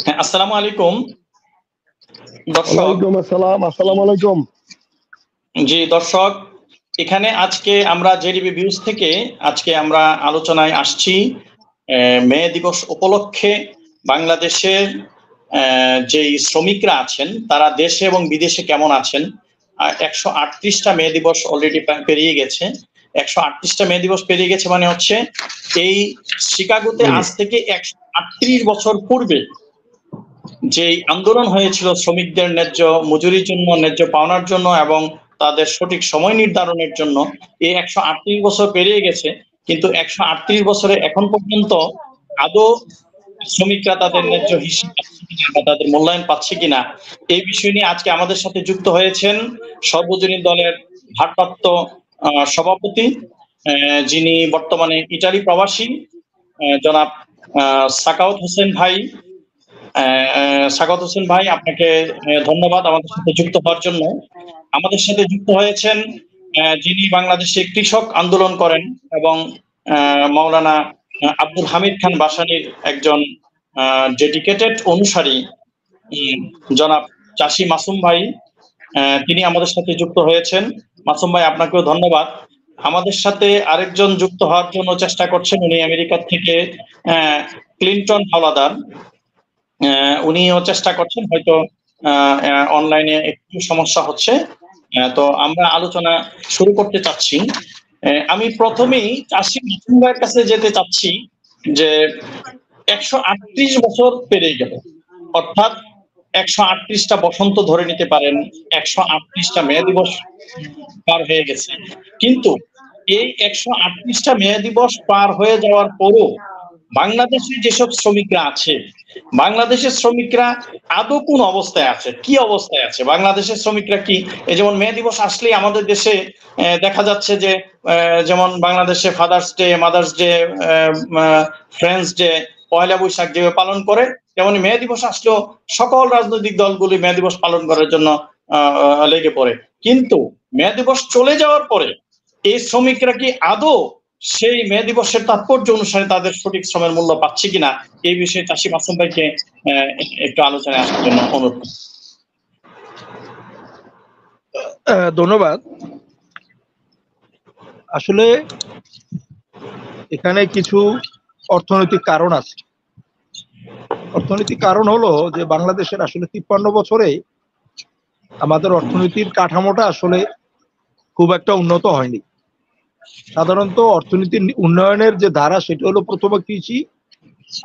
হ্যাঁ, আসসালামু আলাইকুম দর্শক। ওয়ালাইকুম আসসালাম। আসসালামু আলাইকুম। জি দর্শক, এখানে আজকে আমরা জেডিবি ভিউজ থেকে আজকে আমরা আলোচনায় আসছি মে দিবস উপলক্ষে বাংলাদেশের যেই শ্রমিকরা আছেন তারা দেশে এবং বিদেশে কেমন আছেন। 138টা মে দিবস অলরেডি পেরিয়ে গেছে। 138টা মে দিবস পেরিয়ে গেছে মানে হচ্ছে এই শিকাগোতে আজ থেকে 138 বছর পূর্বে যে আন্দোলন হয়েছিল শ্রমিকদের ন্যায্য মজুরির জন্য, ন্যায্য পাওনার জন্য এবং তাদের সঠিক সময় নির্ধারণের জন্য, এই 138 বছর পেরিয়ে গেছে, কিন্তু 138 বছরে এখন পর্যন্ত আদৌ শ্রমিকরা তাদের ন্যায্য হিসাব পাচ্ছে কিনা বা তাদের মূল্যায়ন পাচ্ছে কিনা, এই বিষয় নিয়ে আজকে আমাদের সাথে যুক্ত হয়েছেন সর্বজনীন দলের ভারপ্রাপ্ত সভাপতি, যিনি বর্তমানে ইটালি প্রবাসী, জনাব সাখাওয়াত হোসেন ভাই। সাখাওয়াত হোসেন ভাই, আপনাকে ধন্যবাদ আমাদের সাথে যুক্ত হওয়ার জন্য। আমাদের সাথে যুক্ত হয়েছেন যিনি বাংলাদেশে কৃষক আন্দোলন করেন এবং মাওলানা আব্দুল হামিদ খান বাসানীর একজন ডেডিকেটেড অনুসারী, জনাব চাষী মাসুম ভাই, তিনি আমাদের সাথে যুক্ত হয়েছেন। মাসুম ভাই, আপনাকেও ধন্যবাদ। আমাদের সাথে আরেকজন যুক্ত হওয়ার জন্য চেষ্টা করছেন, উনি আমেরিকা থেকে ক্লিন্টন হাওলাদার, উনিও চেষ্টা করছেন, হয়তো অনলাইনে একটু সমস্যা হচ্ছে। তো আমরা আলোচনা শুরু করতে চাচ্ছি। আমি প্রথমেই চাষী মাসুম ভাইয়ের কাছে যেতে চাচ্ছি যে 138 বছর পেরিয়ে গেল, অর্থাৎ 138টা বসন্ত ধরে নিতে পারেন, 138টা মে দিবস পার হয়ে গেছে, কিন্তু এই 138টা মে দিবস পার হয়ে যাওয়ার পরও বাংলাদেশে যেসব শ্রমিকরা আছে, বাংলাদেশের শ্রমিকরা আদৌ কোন অবস্থায় আছে, কি অবস্থায় আছে বাংলাদেশের শ্রমিকরা? কি এই যেমন মে দিবস আসলেই আমাদের দেশে দেখা যাচ্ছে যে যেমন বাংলাদেশে father's day, mother's day, friends day, Poila Baishakh যেভাবে পালন করে, তেমনি মে দিবস আসলেও সকল রাজনৈতিক দলগুলি মে দিবস পালন করার জন্য লেগে পড়ে। কিন্তু মে দিবস চলে যাওয়ার পরে এই শ্রমিকরা কি আদৌ সেই মে দিবসের তাৎপর্য অনুসারে তাদের সঠিক শ্রমের মূল্য পাচ্ছে কিনা, এই বিষয়ে চাষী মাসুম ভাইকে একটু আলোচনায় আসার জন্য অনুরোধ। ধন্যবাদ। আসলে এখানে কিছু অর্থনৈতিক কারণ আছে। অর্থনৈতিক কারণ হলো যে বাংলাদেশের আসলে 53 বছরে আমাদের অর্থনীতির কাঠামোটা আসলে খুব একটা উন্নত হয়নি। সাধারণত অর্থনীতির উন্নয়নের যে ধারা সেটা হলো প্রথমে কৃষি,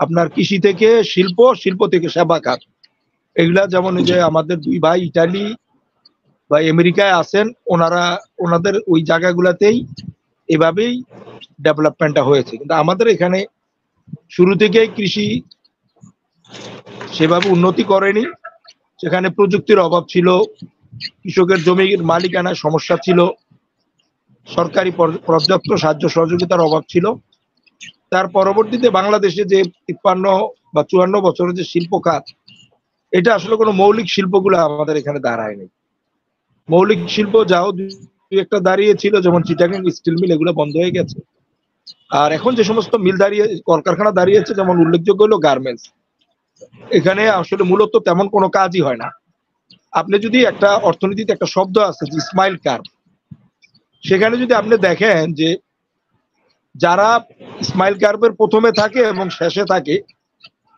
আপনার কৃষি থেকে শিল্প, শিল্প থেকে সেবা খাত। এগুলা যেমন এই যে আমাদের দুই ভাই ইটালি বা আমেরিকায় আছেন, ওনাদের ওই জায়গাগুলাতেই এভাবেই ডেভেলপমেন্টটা হয়েছে। কিন্তু আমাদের এখানে শুরু থেকেই কৃষি সেভাবে উন্নতি করেনি। সেখানে প্রযুক্তির অভাব ছিল, কৃষকের জমির মালিকানার সমস্যা ছিল, সরকারি পর্যাপ্ত সাহায্য সহযোগিতার অভাব ছিল। তার পরবর্তীতে বাংলাদেশে যে 53 বা 54 বছরের যে শিল্প খাত, এটা আসলে কোনো মৌলিক শিল্পগুলো আমাদের এখানে দাঁড়ায়নি। মৌলিক শিল্প যাও দুই একটা দাঁড়িয়েছিল, যেমন চিটাগাং স্টিল মিল, এগুলো বন্ধ হয়ে গেছে। আর এখন যে সমস্ত মিল দাঁড়িয়ে, কলকারখানা দাঁড়িয়েছে, যেমন উল্লেখযোগ্য হলো গার্মেন্টস। এখানে আসলে মূলত তেমন কোনো কাজই হয় না। আপনি যদি একটা অর্থনীতিতে একটা শব্দ আছে যে স্মাইল কার্ভ, সেখানে যদি আপনি দেখেন যে যারা স্মাইল কার্ভের প্রথমে থাকে এবং শেষে থাকে,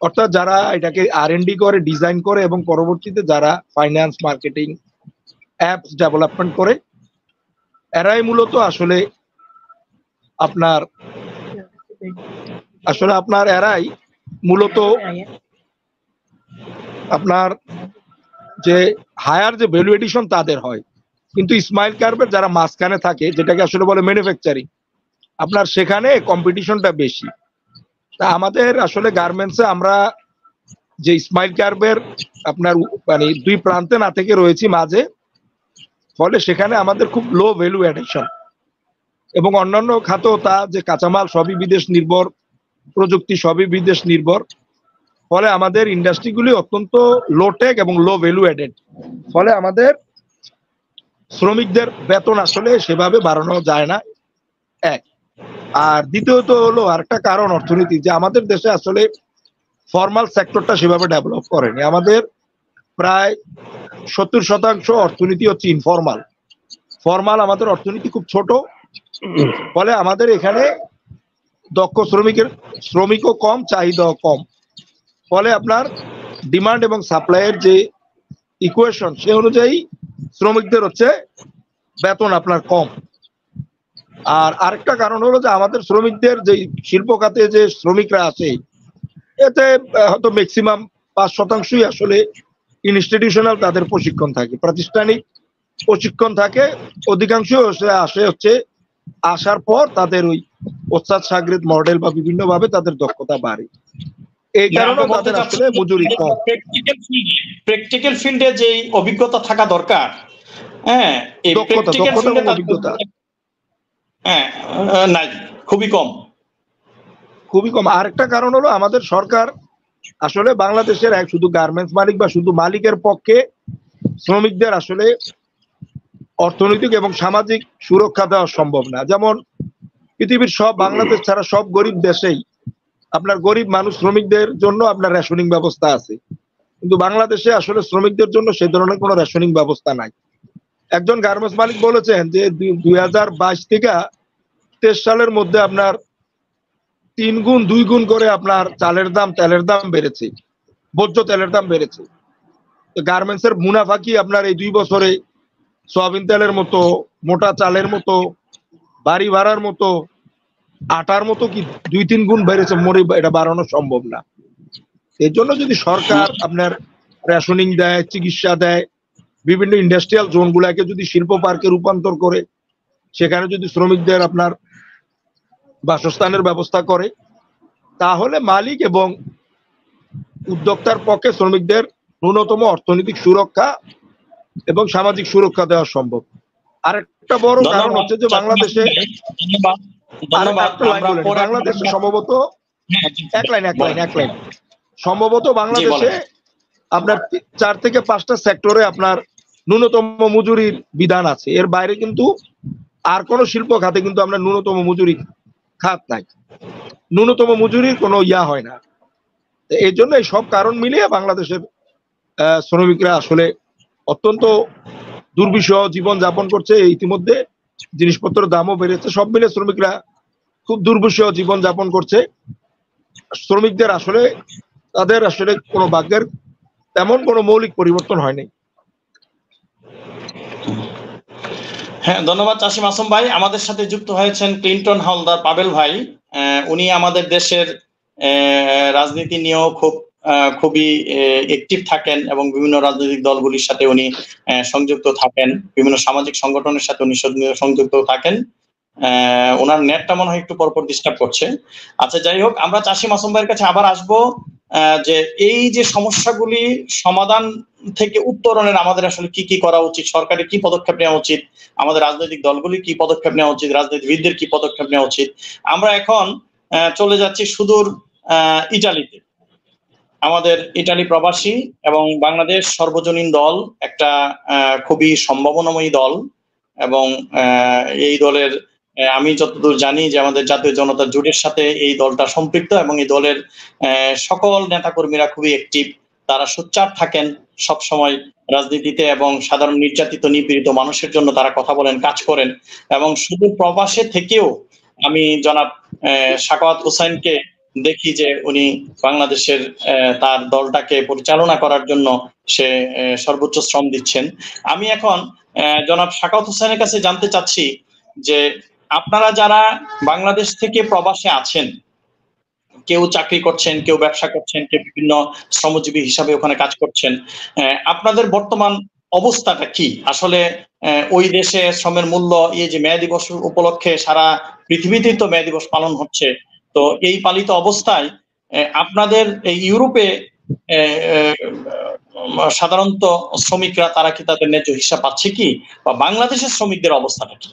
অর্থাৎ যারা এটাকে R&D করে, ডিজাইন করে এবং পরবর্তীতে যারা ফাইন্যান্স, মার্কেটিং, অ্যাপস ডেভেলপমেন্ট করে, এরাই মূলত আসলে এরাই মূলত আপনার যে হায়ার যে ভ্যালু এডিশন তাদের হয়। কিন্তু স্মাইল কার্ভের যারা মাঝখানে থাকে, যেটাকে আসলে বলে ম্যানুফ্যাকচারিং, আপনার সেখানে কম্পিটিশনটা বেশি। তা আমাদের আসলে গার্মেন্টসে আমরা যে স্মাইল কার্ভের আপনার মানে দুই প্রান্তে না থেকে রয়েছি মাঝে, ফলে সেখানে আমাদের খুব লো ভ্যালু এডিশন। এবং অন্যান্য খাত তা যে কাঁচামাল সবই বিদেশ নির্ভর, প্রযুক্তি সবই বিদেশ নির্ভর, ফলে আমাদের ইন্ডাস্ট্রিগুলি অত্যন্ত লো টেক এবং লো ভ্যালু এডেড। ফলে আমাদের শ্রমিকদের বেতন আসলে সেভাবে বাড়ানো যায় না। এক আর দ্বিতীয়ত হলো আরেকটা কারণ অর্থনীতি, যে আমাদের দেশে আসলে ফর্মাল সেক্টরটা সেভাবে ডেভেলপ করেনি। আমাদের প্রায় 70% অর্থনীতি হচ্ছে ইনফর্মাল। ফর্মাল আমাদের অর্থনীতি খুব ছোট, ফলে আমাদের এখানে দক্ষ শ্রমিকও কম, চাহিদাও কম। ফলে আপনার ডিমান্ড এবং সাপ্লাইয়ের যে ইকুয়েশন, সে অনুযায়ী শ্রমিকদের হচ্ছে বেতন আপনার কম। আর আরেকটা কারণ হলো যে আমাদের শ্রমিকদের যে শিল্প খাতে যে শ্রমিকরা আছে, এতে হয়তো ম্যাক্সিমাম 5% আসলে ইনস্টিটিউশনাল তাদের প্রশিক্ষণ থাকে, প্রাতিষ্ঠানিক প্রশিক্ষণ থাকে। অধিকাংশ আসে হচ্ছে আসার পর তাদের ওই ওস্তাদ শাগির্দ মডেল বা বিভিন্ন ভাবে তাদের দক্ষতা বাড়ে, এই কারণে তাদের আসলে মজুরি কম। প্র্যাকটিক্যাল ফিল্ডে যে অভিজ্ঞতা থাকা দরকার, হ্যাঁ, এই প্র্যাকটিক্যাল ফিল্ডে অভিজ্ঞতা হ্যাঁ নাই, খুবই কম। আরেকটা কারণ হলো আমাদের সরকার আসলে বাংলাদেশের শুধু গার্মেন্টস মালিক বা শুধু মালিকের পক্ষে শ্রমিকদের আসলে অর্থনৈতিক এবং সামাজিক সুরক্ষা দেওয়া সম্ভব না। যেমন পৃথিবীর সব, বাংলাদেশ ছাড়া সব গরিব দেশেই আপনার গরিব মানুষ শ্রমিকদের জন্য আপনার রেশনিং ব্যবস্থা আছে, কিন্তু বাংলাদেশে আসলে শ্রমিকদের জন্য সেই ধরনের কোনো রেশনিং ব্যবস্থা নাই। একজন গার্মেন্টস মালিক বলেছেন যে 2022 থেকে 23 সালের মধ্যে আপনার 3 গুণ 2 গুণ করে আপনার চালের দাম, তেলের দাম বেড়েছে, ভোজ্য তেলের দাম বেড়েছে। গার্মেন্টস এর মুনাফা কি আপনার এই 2 বছরে সয়াবিন তেলের মতো, মোটা চালের মতো, বাড়ি ভাড়ার মতো, আটার মতো কি 2-3 গুণ বেড়েছে? এটা বাড়ানো সম্ভব না। এর জন্য যদি সরকার আপনার রেশনিং দেয়, চিকিৎসা দেয়, বিভিন্ন ইন্ডাস্ট্রিয়াল জোন গুলাকে যদি শিল্প পার্কে রূপান্তর করে সেখানে যদি শ্রমিকদের আপনার বাসস্থানের ব্যবস্থা করে, তাহলে মালিক এবং উদ্যোক্তার পক্ষে শ্রমিকদের ন্যূনতম অর্থনৈতিক সুরক্ষা এবং সামাজিক সুরক্ষা দেওয়া সম্ভব। আরেকটা বড় কারণ হচ্ছে যে বাংলাদেশে বাংলাদেশে সম্ভবত এক লাইন সম্ভবত বাংলাদেশে আপনার 4 থেকে 5টা সেক্টরে আপনার ন্যূনতম মজুরির বিধান আছে। এর বাইরে কিন্তু আর কোন শিল্প খাতে কিন্তু আমরা ন্যূনতম মজুরি খাত নাই, ন্যূনতম মজুরির কোনো হয় না। এই জন্য এই সব কারণ মিলিয়ে বাংলাদেশের শ্রমিকরা আসলে অত্যন্ত দুর্বিষহ জীবন যাপন করছে। ইতিমধ্যে জিনিসপত্রের দামও বেড়েছে, সব মিলে শ্রমিকরা খুব দুর্বিষহ জীবন যাপন করছে। শ্রমিকদের আসলে তাদের আসলে কোনো ভাগ্যের তেমন কোনো মৌলিক পরিবর্তন হয়নি। হ্যাঁ, ধন্যবাদ চাষী মাসুম ভাই। আমাদের সাথে যুক্ত হয়েছেন ক্লিন্টন হালদার পাবেল ভাই। উনি আমাদের দেশের রাজনীতি নিয়েও খুবই অ্যাক্টিভ থাকেন এবং বিভিন্ন রাজনৈতিক দলগুলির সাথে উনি সংযুক্ত থাকেন, বিভিন্ন সামাজিক সংগঠনের সাথে উনি সংযুক্ত থাকেন। ওনার নেটটা মনে হয় একটু পরপর ডিস্টার্ব করছে। আচ্ছা, যাই হোক, আমরা চাষী মাসুম ভাইয়ের কাছে আবার আসবো যে এই যে সমস্যাগুলি সমাধান থেকে উত্তরণের আমাদের আসলে কি কি করা উচিত, সরকারের কি পদক্ষেপ নেওয়া উচিত, আমাদের রাজনৈতিক দলগুলি কি পদক্ষেপ নেওয়া উচিত, রাজনীতিবিদদের কি পদক্ষেপ নেওয়া উচিত। আমরা এখন চলে যাচ্ছি সুদূর ইটালিতে। আমাদের ইটালি প্রবাসী এবং বাংলাদেশ সর্বজনীন দল একটা খুবই সম্ভাবনাময়ী দল, এবং এই দলের আমি যতদূর জানি যে আমাদের জাতীয় জনতা জোটের সাথে এই দলটা সম্পৃক্ত, এবং এই দলের সকল নেতাকর্মীরা খুবই অ্যাক্টিভ। তারা সোচ্চার থাকেন সব সময় রাজনীতিতে, এবং সাধারণ নির্যাতিত নিপীড়িত মানুষের জন্য তারা কথা বলেন, কাজ করেন। এবং শুধু প্রবাসে থেকেও আমি জনাব সাখাওয়াত হোসাইনকে দেখি যে উনি বাংলাদেশের তার দলটাকে পরিচালনা করার জন্য সে সর্বোচ্চ শ্রম দিচ্ছেন। আমি এখন জনাব সাখাওয়াত হোসাইনের কাছে জানতে চাচ্ছি যে আপনারা যারা বাংলাদেশ থেকে প্রবাসে আছেন, কেউ চাকরি করছেন, কেউ ব্যবসা করছেন, কেউ বিভিন্ন শ্রমজীবী হিসাবে ওখানে কাজ করছেন, আপনাদের বর্তমান অবস্থাটা কি? আসলে ওই দেশে শ্রমের মূল্য, এই যে মে দিবস উপলক্ষে সারা পৃথিবীতেই তো মে দিবস পালন হচ্ছে, তো এই পালিত অবস্থায় আপনাদের এই ইউরোপে সাধারণত শ্রমিকরা তারা কি তাদের ন্যায্য হিসাব পাচ্ছে কি, বা বাংলাদেশের শ্রমিকদের অবস্থাটা কি?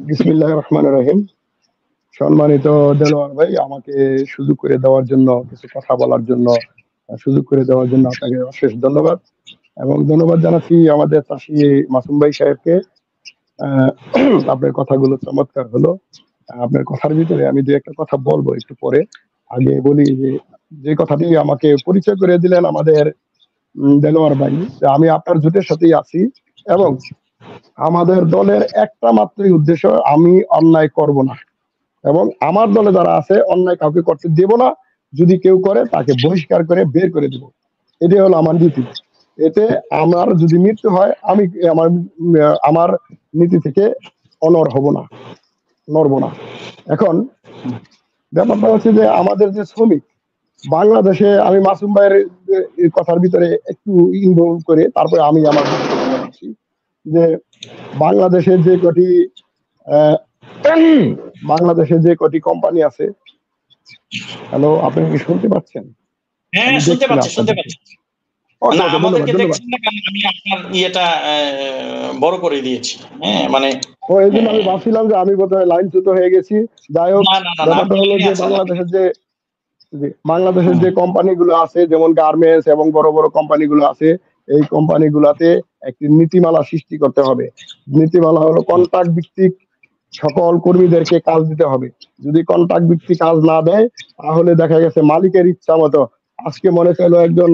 বিসমিল্লাহির রহমানির রহিম। সম্মানিত দেলোয়ার ভাই, আমাকে সুযোগ করে দেওয়ার জন্য, কিছু কথা বলার জন্য সুযোগ করে দেওয়ার জন্য আপনাকে অশেষ ধন্যবাদ, এবং ধন্যবাদ জানাচ্ছি আমাদের চাষী মাসুম ভাই সাহেবকে। আহ, আপনার কথাগুলো চমৎকার হলো। আপনার কথার ভিতরে আমি দু একটা কথা বলবো একটু পরে। আগে বলি যে যে কথাটি আমাকে পরিচয় করে দিলেন আমাদের দেলোয়ার ভাই, যে আমি আপনার জোটের সাথেই আছি এবং আমাদের দলের একটা মাত্রই উদ্দেশ্য, আমি অন্যায় করব না এবং আমার দলে যারা আছে অন্যায় কাউকে করতে দেব না। যদি কেউ করে তাকে বহিষ্কার করে বের করে দেব। এটাই হলো আমার নীতি। এতে আমার যদি মৃত্যু হয় আমি আমার নীতি থেকে অনড় হব না, নড়বো না। এখন ব্যাপারটা হচ্ছে যে আমাদের যে শ্রমিক বাংলাদেশে, আমি মাসুম ভাইয়ের কথার ভিতরে একটু ইনভলভ করে তারপরে আমি আমার ব্যক্তিগত কথা বলছি যে বাংলাদেশের যে কটি আহ, বাংলাদেশে যে কটি কোম্পানি আছে। হ্যালো, আপনি কি শুনতে পাচ্ছেন? হ্যাঁ, আমি শুনতে দেখছি না পাচ্ছি, শুনতে আপনাদেরকে। পাচ্ছি। ওকে না, ওকে, ধন্যবাদ আমাদেরকে ধন্যবাদ। দেখছেন না কারণ আমি আপনার ইয়েটা বড় করে দিয়েছি। হ্যাঁ, মানে ও, এই জন্য আমি ভাবছিলাম যে আমি বোধহয় লাইনচ্যুত হয়ে গেছি। যাই হোক, না, না, না, না, ব্যাপারটা আপনি হলো লাইনে যে আছেন, আপনি। বাংলাদেশের যে কোম্পানিগুলো আছে যেমন গার্মেন্টস এবং বড় বড় কোম্পানিগুলো আছে, এই কোম্পানিগুলোতে একটি নীতিমালা সৃষ্টি করতে হবে। নীতিমালা হলো কন্ট্রাক্ট ভিত্তিক সকল কর্মীদেরকে কাজ দিতে হবে। যদি কন্ট্রাক্ট ভিত্তিক কাজ না দেয় তাহলে দেখা গেছে মালিকের ইচ্ছা মতো আজকে মনে চাইলো একজন,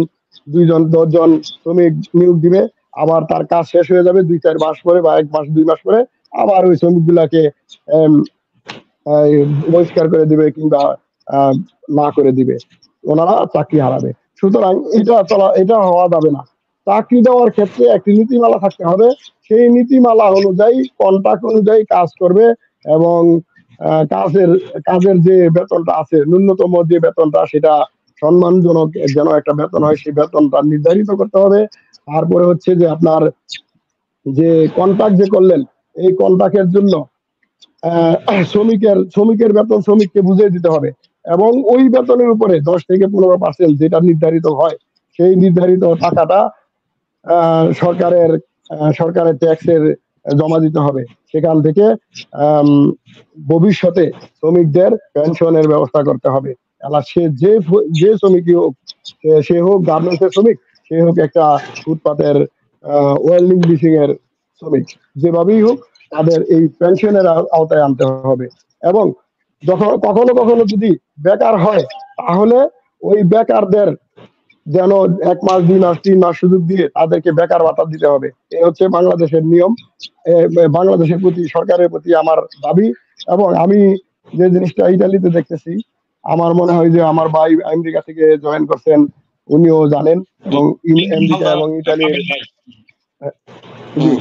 দুইজন, 10 জন শ্রমিক নিয়োগ দিবে, আবার তার কাজ শেষ হয়ে যাবে 2-4 মাস পরে বা 1 মাস 2 মাস পরে, আবার ওই শ্রমিক গুলাকে বহিষ্কার করে দিবে কিংবা আহ, না করে দিবে, ওনারা চাকরি হারাবে। সুতরাং এটা হওয়া যাবে না। চাকরি দেওয়ার ক্ষেত্রে একটি নীতিমালা থাকতে হবে। সেই নীতিমালা অনুযায়ী কন্ট্রাক্ট অনুযায়ী কাজ করবে এবং কাজের কাজের যে বেতনটা আছে, ন্যূনতম যে বেতনটা, সেটা সম্মানজনক যেন একটা বেতন হয়, সেই বেতনটা নির্ধারিত করতে হবে। তারপরে হচ্ছে যে আপনার যে কন্ট্রাক্ট যে করলেন, এই কন্ট্রাক্টের জন্য শ্রমিকের বেতন শ্রমিককে বুঝিয়ে দিতে হবে এবং ওই বেতনের উপরে 10 থেকে 15% যেটা নির্ধারিত হয়, সেই নির্ধারিত টাকাটা সরকারের ট্যাক্সের জমা দিতে হবে। সেখান থেকে আম, ভবিষ্যতে শ্রমিকদের পেনশনের ব্যবস্থা করতে হবে। এলা সে যে শ্রমিকই হোক, সে হোক গার্মেন্টসের শ্রমিক, সে হোক একটা ফুটপাতের ওয়েল্ডিং ব্লিচিং এর শ্রমিক, যেভাবেই হোক তাদের এই পেনশনের আওতায় আনতে হবে। এবং যখন কখনো কখনো যদি বেকার হয় তাহলে ওই বেকারদের যেন 1 মাস 2 মাস 3 মাস সুযোগ দিয়ে তাদেরকে বেকার ভাতা দিতে হবে। এই হচ্ছে বাংলাদেশের নিয়ম। বাংলাদেশের প্রতি, সরকারের প্রতি আমার দাবি। এবং আমি যে জিনিসটা ইতালিতে দেখতেছি, আমার মনে হয় যে আমার ভাই আমেরিকা থেকে জয়েন করছেন, উনিও জানেন। এবং আমেরিকা এবং ইতালির জি,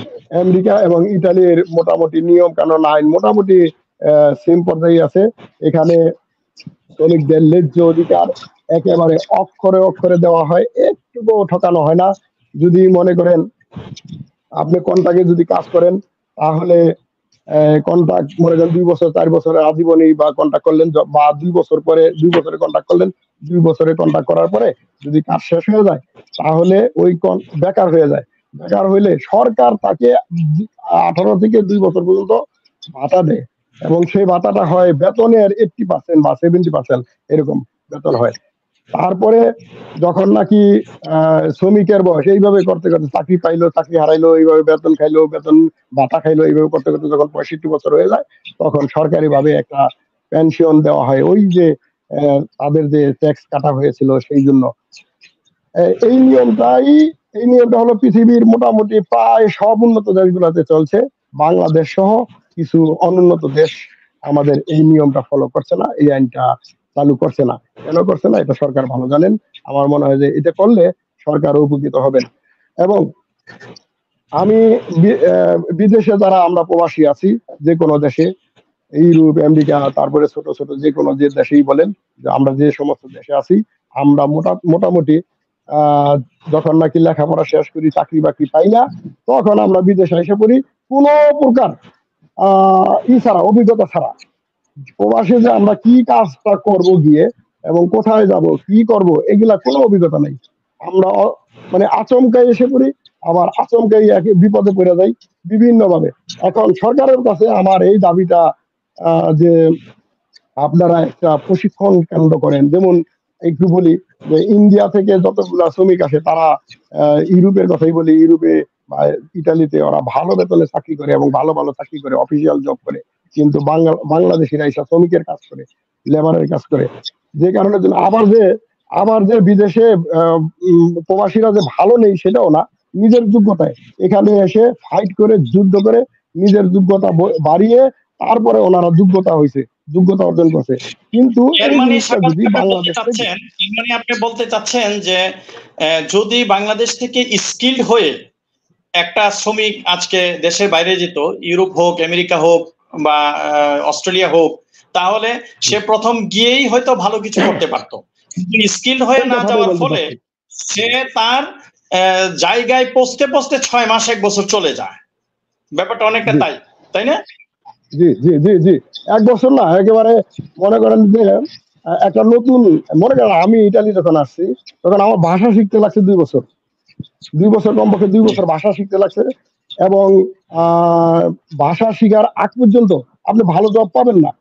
আমেরিকা এবং ইতালির মোটামুটি নিয়ম কানুন আইন মোটামুটি সেম পর্যায়ে আছে। এখানে শ্রমিকদের ন্যায্য অধিকার একেবারে অক্ষরে অক্ষরে দেওয়া হয়, একটুকুও ঠকানো হয় না। যদি মনে করেন আপনি কন্ট্রাক্টে যদি কাজ করেন তাহলে কন্ট্রাক্ট মনে করেন 2 বছর 4 বছরের আজীবনই বা কন্ট্রাক্ট করলেন, বা 2 বছর পরে 2 বছরে কন্ট্রাক্ট করলেন, 2 বছরে কন্ট্রাক্ট করার পরে যদি কাজ শেষ হয়ে যায় তাহলে ওই বেকার হয়ে যায়। বেকার হইলে সরকার তাকে 18 থেকে 2 বছর পর্যন্ত ভাতা দেয় এবং সেই ভাতাটা হয় বেতনের 80% বা 70%, এরকম বেতন হয়। তারপরে যখন নাকি শ্রমিকের বয়স এইভাবে করতে করতে চাকরি পাইলো, চাকরি হারাইলো, এইভাবে বেতন খাইলো, বেতন ভাতা খাইলো, এইভাবে করতে করতে যখন 65 বছর হয়ে যায় তখন সরকারি ভাবে একটা পেনশন দেওয়া হয়, ওই যে তাদের যে ট্যাক্স কাটা হয়েছিল সেই জন্য। এই নিয়মটাই এই নিয়মটা হলো পৃথিবীর মোটামুটি প্রায় সব উন্নত দেশগুলোতে চলছে। বাংলাদেশ সহ কিছু অনুন্নত দেশ আমাদের এই নিয়মটা ফলো করছে না, এই আইনটা চালু করছে না। কেন করছে না এটা সরকার ভালো জানেন। আমার মনে হয় যে এটা করলে সরকার উপকৃত হবেন। এবং আমি বিদেশে যারা আমরা প্রবাসী আছি, যে কোনো দেশে, ইউরোপ, আমেরিকা, তারপরে ছোট ছোট যে কোনো যে দেশেই বলেন, যে আমরা যে সমস্ত দেশে আছি, আমরা মোটামুটি আহ যখন নাকি লেখাপড়া শেষ করি, চাকরি বাকরি পাই না, তখন আমরা বিদেশে এসে পড়ি কোনো প্রকার ছাড়া, অভিজ্ঞতা ছাড়া। প্রবাসে যে আমরা কি কাজটা করব গিয়ে এবং কোথায় যাব কি করব এগুলা কোনো অভিজ্ঞতা নেই। আমরা মানে আচমকাই এসে পড়ি, আবার আচমকাই বিপদে পড়ে যাই বিভিন্ন ভাবে। এখন সরকারের কাছে আমার এই দাবিটা যে আপনারা একটা প্রশিক্ষণ কেন্দ্র করেন। যেমন একটু বলি যে ইন্ডিয়া থেকে যতগুলা শ্রমিক আসে তারা ইউরোপের কথাই বলি, ইউরোপে বা ইটালিতে ওরা ভালো বেতনে চাকরি করে এবং ভালো ভালো চাকরি করে, অফিসিয়াল জব করে, কিন্তু বাংলাদেশিরা এসব শ্রমিকের কাজ করে, লেবারের কাজ করে। যে কারণে জন্য আবার যে বিদেশে প্রবাসীরা যে ভালো নেই সেটাও না, নিজের যোগ্যতায় এখানে এসে ফাইট করে, যুদ্ধ করে, নিজের যোগ্যতা বাড়িয়ে তারপরে ওনারা যোগ্যতা অর্জন করছে। কিন্তু এর এই মানে জিনিসটা যদি বাংলাদেশ থেকে আপনি বলতে চাচ্ছেন যে যদি বাংলাদেশ থেকে স্কিল্ড হয়ে একটা শ্রমিক আজকে দেশের বাইরে যেত, ইউরোপ হোক, আমেরিকা হোক বা অস্ট্রেলিয়া হোক, তাহলে সে প্রথম গিয়েই হয়তো ভালো কিছু করতে পারতো, কিন্তু স্কিল্ড হয়ে না যাওয়ার ফলে সে তার জায়গায় পৌঁছতে 6 মাস 1 বছর চলে যায়। ব্যাপারটা অনেকটা তাই না? জি জি জি জি 1 বছর না, একেবারে মনে করেন যে একটা নতুন, মনে করেন আমি ইটালি যখন আসছি তখন আমার ভাষা শিখতে লাগছে 2 বছর, কমপক্ষে 2 বছর ভাষা শিখতে লাগছে। এবং ভাষা শিখার আগ পর্যন্ত আপনি ভালো জব পাবেন না।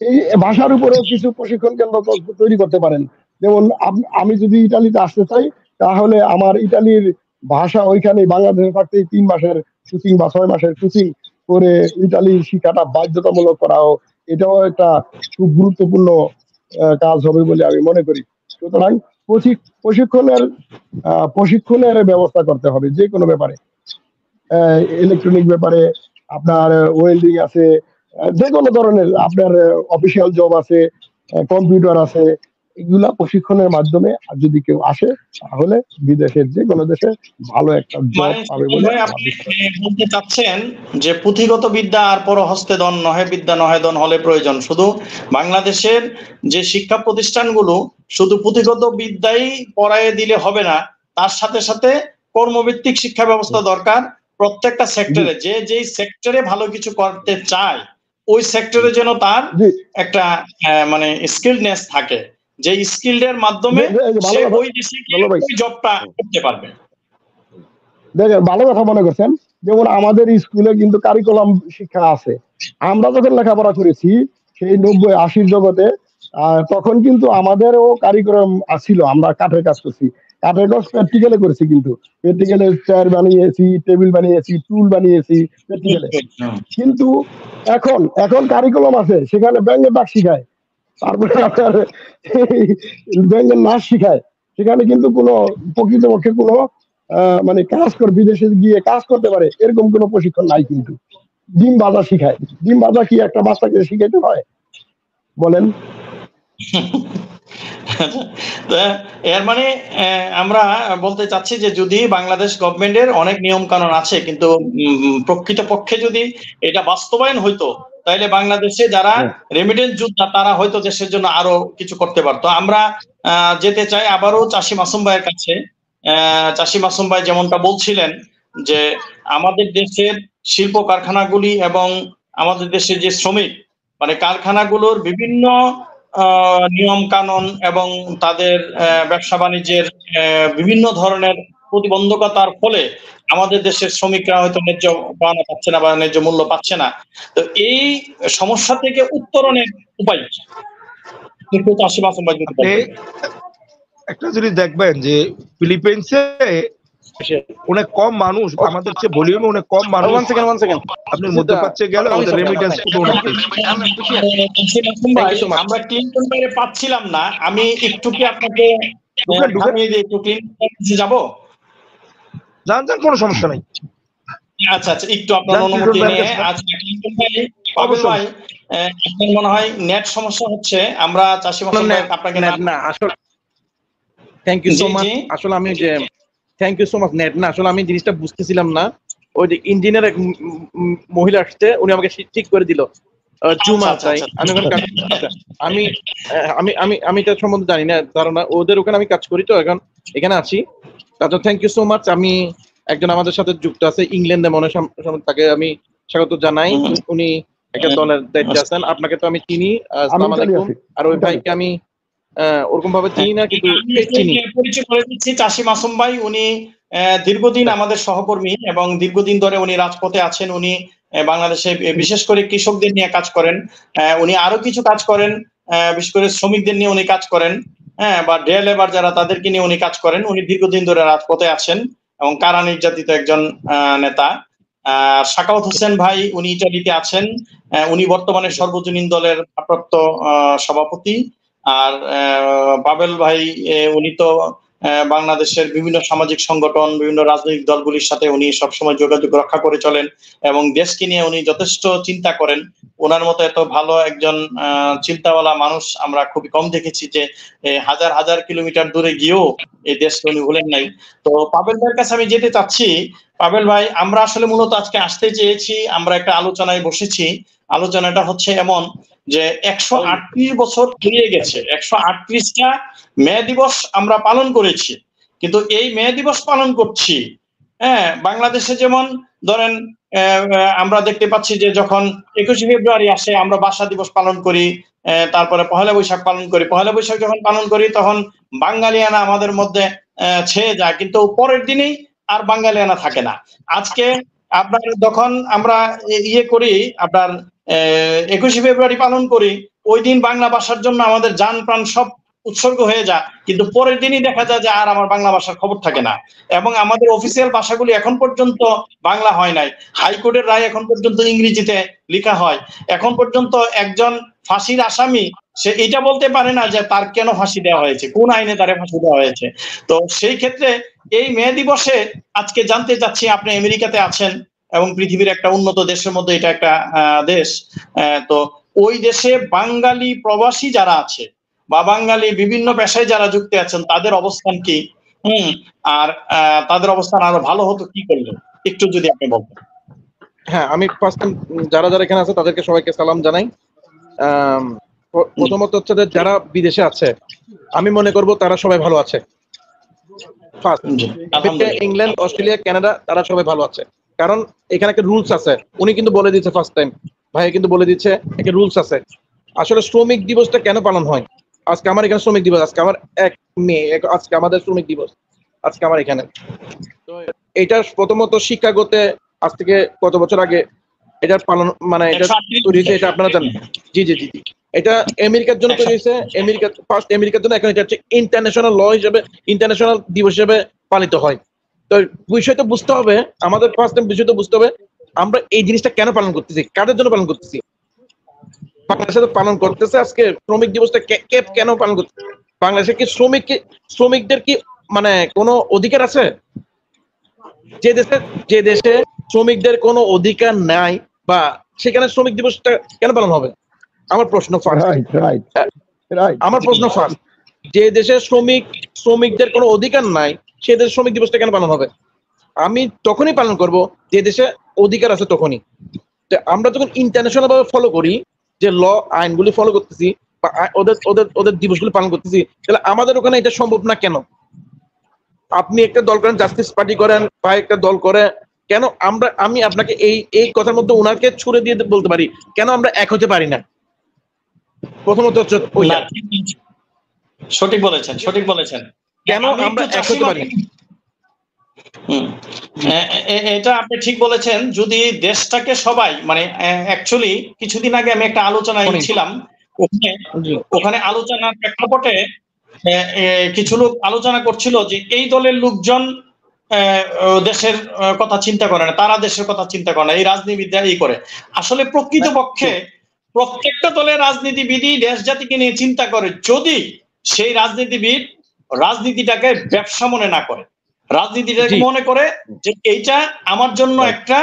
এই ভাষার উপরেও কিছু প্রশিক্ষণ কেন্দ্র তৈরি করতে পারেন। যেমন আমি যদি ইটালিতে আসতে চাই, তাহলে আমার ইটালির ভাষা ওইখানে বাংলাদেশে থাকতে 3 মাসের কোচিং বা 6 মাসের কোচিং করে ইটালি শিক্ষাটা বাধ্যতামূলক করাও, এটাও একটা খুব গুরুত্বপূর্ণ কাজ হবে বলে আমি মনে করি। সুতরাং প্রশিক্ষণের ব্যবস্থা করতে হবে যে কোনো ব্যাপারে, ইলেকট্রনিক ব্যাপারে, আপনার ওয়েল্ডিং আছে, যে কোনো ধরনের আপনার অফিসিয়াল জব আছে, কম্পিউটার আছে, এগুলা প্রশিক্ষণের মাধ্যমে যদি কেউ আসে তাহলে বিদেশের যে কোনো দেশে ভালো একটা জব পাবে বলে আপনি বলতে চাচ্ছেন যে পুঁথিগত বিদ্যা আর পরহস্তে দন নহে, বিদ্যা নহে দন হলে প্রয়োজন। শুধু বাংলাদেশের যে শিক্ষা প্রতিষ্ঠানগুলো শুধু পুঁথিগত বিদ্যাই পড়ায় দিলে হবে না, তার সাথে সাথে কর্মভিত্তিক শিক্ষা ব্যবস্থা দরকার। প্রত্যেকটা সেক্টরে যেই সেক্টরে ভালো কিছু করতে চায় ওই সেক্টরে যেন তার একটা মানে স্কিলনেস থাকে, যে স্কিলের মাধ্যমে সে ওই দেশে ওই জবটা করতে পারবে। দেখেন, ভালো কথা মনে করছেন। যেমন আমাদের স্কুলে কিন্তু কারিকুলাম শিক্ষা আছে। আমরা যখন লেখাপড়া করেছি সেই 90-80 জগতে, তখন কিন্তু আমাদেরও কারিকুলাম ছিল। আমরা কাঠের কাজ করছি, কাঠের কাজ প্র্যাকটিক্যালে করেছি, কিন্তু প্র্যাকটিক্যালে চেয়ার বানিয়েছি, টেবিল বানিয়েছি, টুল বানিয়েছি প্র্যাকটিক্যালে। কিন্তু এখন কারিকুলাম আছে, সেখানে ব্যাঙের ডাক শিখায়, তারপরে আপনার ব্যাঙের নাচ শিখায়। সেখানে কিন্তু কোনো প্রকৃতপক্ষে কোনো মানে বিদেশে গিয়ে কাজ করতে পারে এরকম কোনো প্রশিক্ষণ নাই। কিন্তু ডিম ভাজা শিখায়, ডিম ভাজা কি একটা বাচ্চাকে শিখাইতে হয় বলেন? এর মানে আমরা বলতে চাচ্ছি যে যদি বাংলাদেশ গভর্নমেন্টের অনেক নিয়ম কানুন আছে, কিন্তু প্রকৃতপক্ষে যদি এটা বাস্তবায়ন হইতো তাহলে বাংলাদেশে যারা রেমিটেন্স যোদ্ধা তারা হয়তো দেশের জন্য আরো কিছু করতে পারতো। আমরা যেতে চাই আবারও চাষী মাসুম ভাইয়ের কাছে। চাষী মাসুম ভাই যেমনটা বলছিলেন যে আমাদের দেশের শিল্প কারখানাগুলি এবং আমাদের দেশের যে শ্রমিক মানে কারখানাগুলোর বিভিন্ন নিয়ম কানুন এবং তাদের ব্যবসা বাণিজ্যের বিভিন্ন ধরনের প্রতিবন্ধকতার ফলে আমাদের দেশের শ্রমিকরা হয়তো ন্যায্য পাওনা পাচ্ছে না বা ন্যায্য মূল্য পাচ্ছে না। তো এই সমস্যা থেকে উত্তরণের উপায় একটা জিনিস দেখবেন যে ফিলিপাইন্সে অনেক কম মানুষ, আমাদের চেয়ে ভলিউমে অনেক কম মানুষ। আপনি মধ্যপ্রাচ্যে গেলে ওদের রেমিটেন্স খুব অনেক বেশি। আমরা ক্লিনটন বাইরে পাচ্ছিলাম না, আমি একটু কি আপনাকে একটু ক্লিনটন যাব? যান, কোনো সমস্যা নাই। আচ্ছা একটু আপনার অনুমতি নিয়ে। আচ্ছা ক্লিনটন ভাই, পাবেল ভাই, আপনার মনে হয় নেট সমস্যা হচ্ছে। আমরা চাষী মাসুম ভাই আপনাকে না আসলে থ্যাংক ইউ সো মাচ। আসলে আমি যে থ্যাংক ইউ সো মাচ নেট না, আসলে আমি জিনিসটা বুঝতেছিলাম না। ওই যে ইঞ্জিনিয়ার এক মহিলা আসছে, উনি আমাকে ঠিক করে দিল জুমা চাই। আমি আমি তার সম্বন্ধে জানি না, ধারণা ওদের ওখানে আমি কাজ করি, তো এখন এখানে আছি। তাছাড়া থ্যাংক ইউ সো মাচ। আমি একজন আমাদের সাথে যুক্ত আছে ইংল্যান্ডে, মনে তাকে আমি স্বাগত জানাই। উনি একটা দলের দায়িত্বে আছেন। আপনাকে তো আমি চিনি, আসসালামু আলাইকুম। আর ওই ভাইকে আমি ওরকম ভাবে চিনি না, কিন্তু পরিচয় করে দিচ্ছি। চাষী মাসুম ভাই উনি দীর্ঘদিন আমাদের সহকর্মী এবং দীর্ঘদিন ধরে উনি রাজপথে আছেন। উনি বাংলাদেশে বিশেষ করে কৃষকদের নিয়ে কাজ করেন, উনি আরো কিছু কাজ করেন, বিশেষ করে শ্রমিকদের নিয়ে উনি কাজ করেন, বা ডে লেবার যারা তাদেরকে নিয়ে উনি কাজ করেন। উনি দীর্ঘদিন ধরে রাজপথে আছেন এবং কারা নির্যাতিত একজন নেতা। সাখাওয়াত হোসেন ভাই উনি ইটালিতে আছেন, উনি বর্তমানে সর্বজনীন দলের ভারপ্রাপ্ত সভাপতি। আর পাবেল ভাই উনি তো বাংলাদেশের বিভিন্ন সামাজিক সংগঠন, বিভিন্ন রাজনৈতিক দলগুলির সাথে উনি সবসময় যোগাযোগ রক্ষা করে চলেন এবং দেশকে নিয়ে উনি যথেষ্ট চিন্তা করেন। ওনার মতো এত ভালো একজন চিন্তাওয়ালা মানুষ আমরা খুবই কম দেখেছি, যে হাজার হাজার কিলোমিটার দূরে গিয়েও এই দেশকে উনি ভুলেন নাই। তো পাবেল ভাইয়ের কাছে আমি যেতে চাচ্ছি। পাবেল ভাই, আমরা আসলে মূলত আজকে আসতে চেয়েছি, আমরা একটা আলোচনায় বসেছি। আলোচনাটা হচ্ছে এমন যে 138 বছর পেরিয়ে গেছে, 138টা মে দিবস আমরা পালন করেছি, কিন্তু এই মে দিবস পালন করছি। হ্যাঁ, বাংলাদেশে যেমন ধরেন আমরা দেখতে পাচ্ছি যে যখন 21শে ফেব্রুয়ারি আসে আমরা ভাষা দিবস পালন করি, তারপরে পহেলা বৈশাখ পালন করি। পহেলা বৈশাখ যখন পালন করি তখন বাঙালিয়ানা আমাদের মধ্যে ছেয়ে যায়, কিন্তু পরের দিনেই আর বাঙালিয়ানা থাকে না। আজকে আপনার যখন আমরা ইয়ে করি, আপনার 21শে ফেব্রুয়ারি পালন করি, ওই দিন বাংলা ভাষার জন্য আমাদের জান প্রাণ সব উৎসর্গ হয়ে যায়, কিন্তু পরের দিনই দেখা যায় যে আর আমার বাংলা ভাষার খবর থাকে না। এবং আমাদের অফিসিয়াল ভাষাগুলি এখন পর্যন্ত বাংলা হয় নাই। হাইকোর্টের রায় এখন পর্যন্ত ইংরেজিতে লেখা হয়। এখন পর্যন্ত একজন ফাঁসির আসামি সে এটা বলতে পারে না যে তার কেন ফাঁসি দেওয়া হয়েছে, কোন আইনে তারে ফাঁসি দেওয়া হয়েছে। তো সেই ক্ষেত্রে এই মে দিবসে আজকে জানতে চাচ্ছি, আপনি আমেরিকাতে আছেন এবং পৃথিবীর একটা উন্নত দেশের মধ্যে এটা একটা দেশ, তো ওই দেশে বাঙালি প্রবাসী যারা আছে বা বাঙালি বিভিন্ন পেশায় যারা যুক্ত আছেন তাদের অবস্থান কি, আর তাদের অবস্থান আরো ভালো হতো কি করলে একটু যদি আপনি বলতেন। হ্যাঁ, আমি ফার্স্ট টাইম যারা যারা এখানে আছে তাদেরকে সবাইকে সালাম জানাই। প্রথমত হচ্ছে যে যারা বিদেশে আছে আমি মনে করব তারা সবাই ভালো আছে। ফার্স্ট ইংল্যান্ড, অস্ট্রেলিয়া, কানাডা তারা সবাই ভালো আছে, কারণ এখানে একটা রুলস আছে। উনি কিন্তু বলে দিচ্ছে ফার্স্ট টাইম, ভাই কিন্তু বলে দিচ্ছে একটা রুলস আছে। আসলে শ্রমিক দিবসটা কেন পালন হয়? আজকে আমার এখানে শ্রমিক দিবস, আজকে আমার 1 মে, আজকে আমাদের শ্রমিক দিবস, আজকে আমার এখানে। তো এটা প্রথমত শিকাগোতে আজ থেকে কত বছর আগে এটার পালন মানে এটা তৈরি হয়েছে, এটা আপনারা জানেন। জি জি জি জি, এটা আমেরিকার জন্য তৈরি হয়েছে। আমেরিকার জন্য এখন এটা হচ্ছে ইন্টারন্যাশনাল ল হিসেবে, ইন্টারন্যাশনাল দিবস হিসেবে পালিত হয়। তো বিষয়টা বুঝতে হবে আমাদের, ফার্স্ট টাইম বিষয়টা বুঝতে হবে আমরা এই জিনিসটা কেন পালন করতেছি, কাদের জন্য পালন করতেছি। বাংলাদেশে তো পালন করতেছে আজকে শ্রমিক দিবসটা কেন পালন করতেছে? বাংলাদেশে কি শ্রমিকদের কি মানে কোনো অধিকার আছে? যে দেশে শ্রমিকদের কোনো অধিকার নাই বা সেখানে শ্রমিক দিবসটা কেন পালন হবে? আমার প্রশ্ন ফার্স্ট। আমার প্রশ্ন ফার্স্ট, যে দেশে শ্রমিকদের কোনো অধিকার নাই সে দেশে শ্রমিক দিবসটা কেন পালন হবে? আমি তখনই পালন করব যে দেশে অধিকার আছে তখনই। আমরা যখন ইন্টারন্যাশনাল ভাবে ফলো করি, যে ল আইনগুলি ফলো করতেছি বা ওদের দিবসগুলি পালন করতেছি, তাহলে আমাদের ওখানে এটা সম্ভব না কেন? আপনি একটা দল করেন, জাস্টিস পার্টি করেন বা একটা দল করে, কেন আমি আপনাকে এই কথার মধ্যে ওনাকে ছুড়ে দিয়ে বলতে পারি কেন আমরা এক হতে পারি না? প্রথমত হচ্ছে সঠিক বলেছেন কেন আমরা এক হতে পারি না? এটা আপনি ঠিক বলেছেন। যদি দেশটাকে সবাই মানে অ্যাকচুয়ালি কিছুদিন আগে আমি একটা আলোচনায় ছিলাম, ওখানে আলোচনার প্রেক্ষাপটে কিছু লোক আলোচনা করছিল যে এই দলের লোকজন দেশের কথা চিন্তা করে না, তারা দেশের কথা চিন্তা করে না, এই রাজনীতিবিদরা এই করে। আসলে প্রকৃতপক্ষে প্রত্যেকটা দলের রাজনীতিবিদই দেশ জাতিকে নিয়ে চিন্তা করে, যদি সেই রাজনীতিবিদ রাজনীতিটাকে ব্যবসা মনে না করে, রাজনীতিটাকে মনে করে যে এইটা আমার জন্য একটা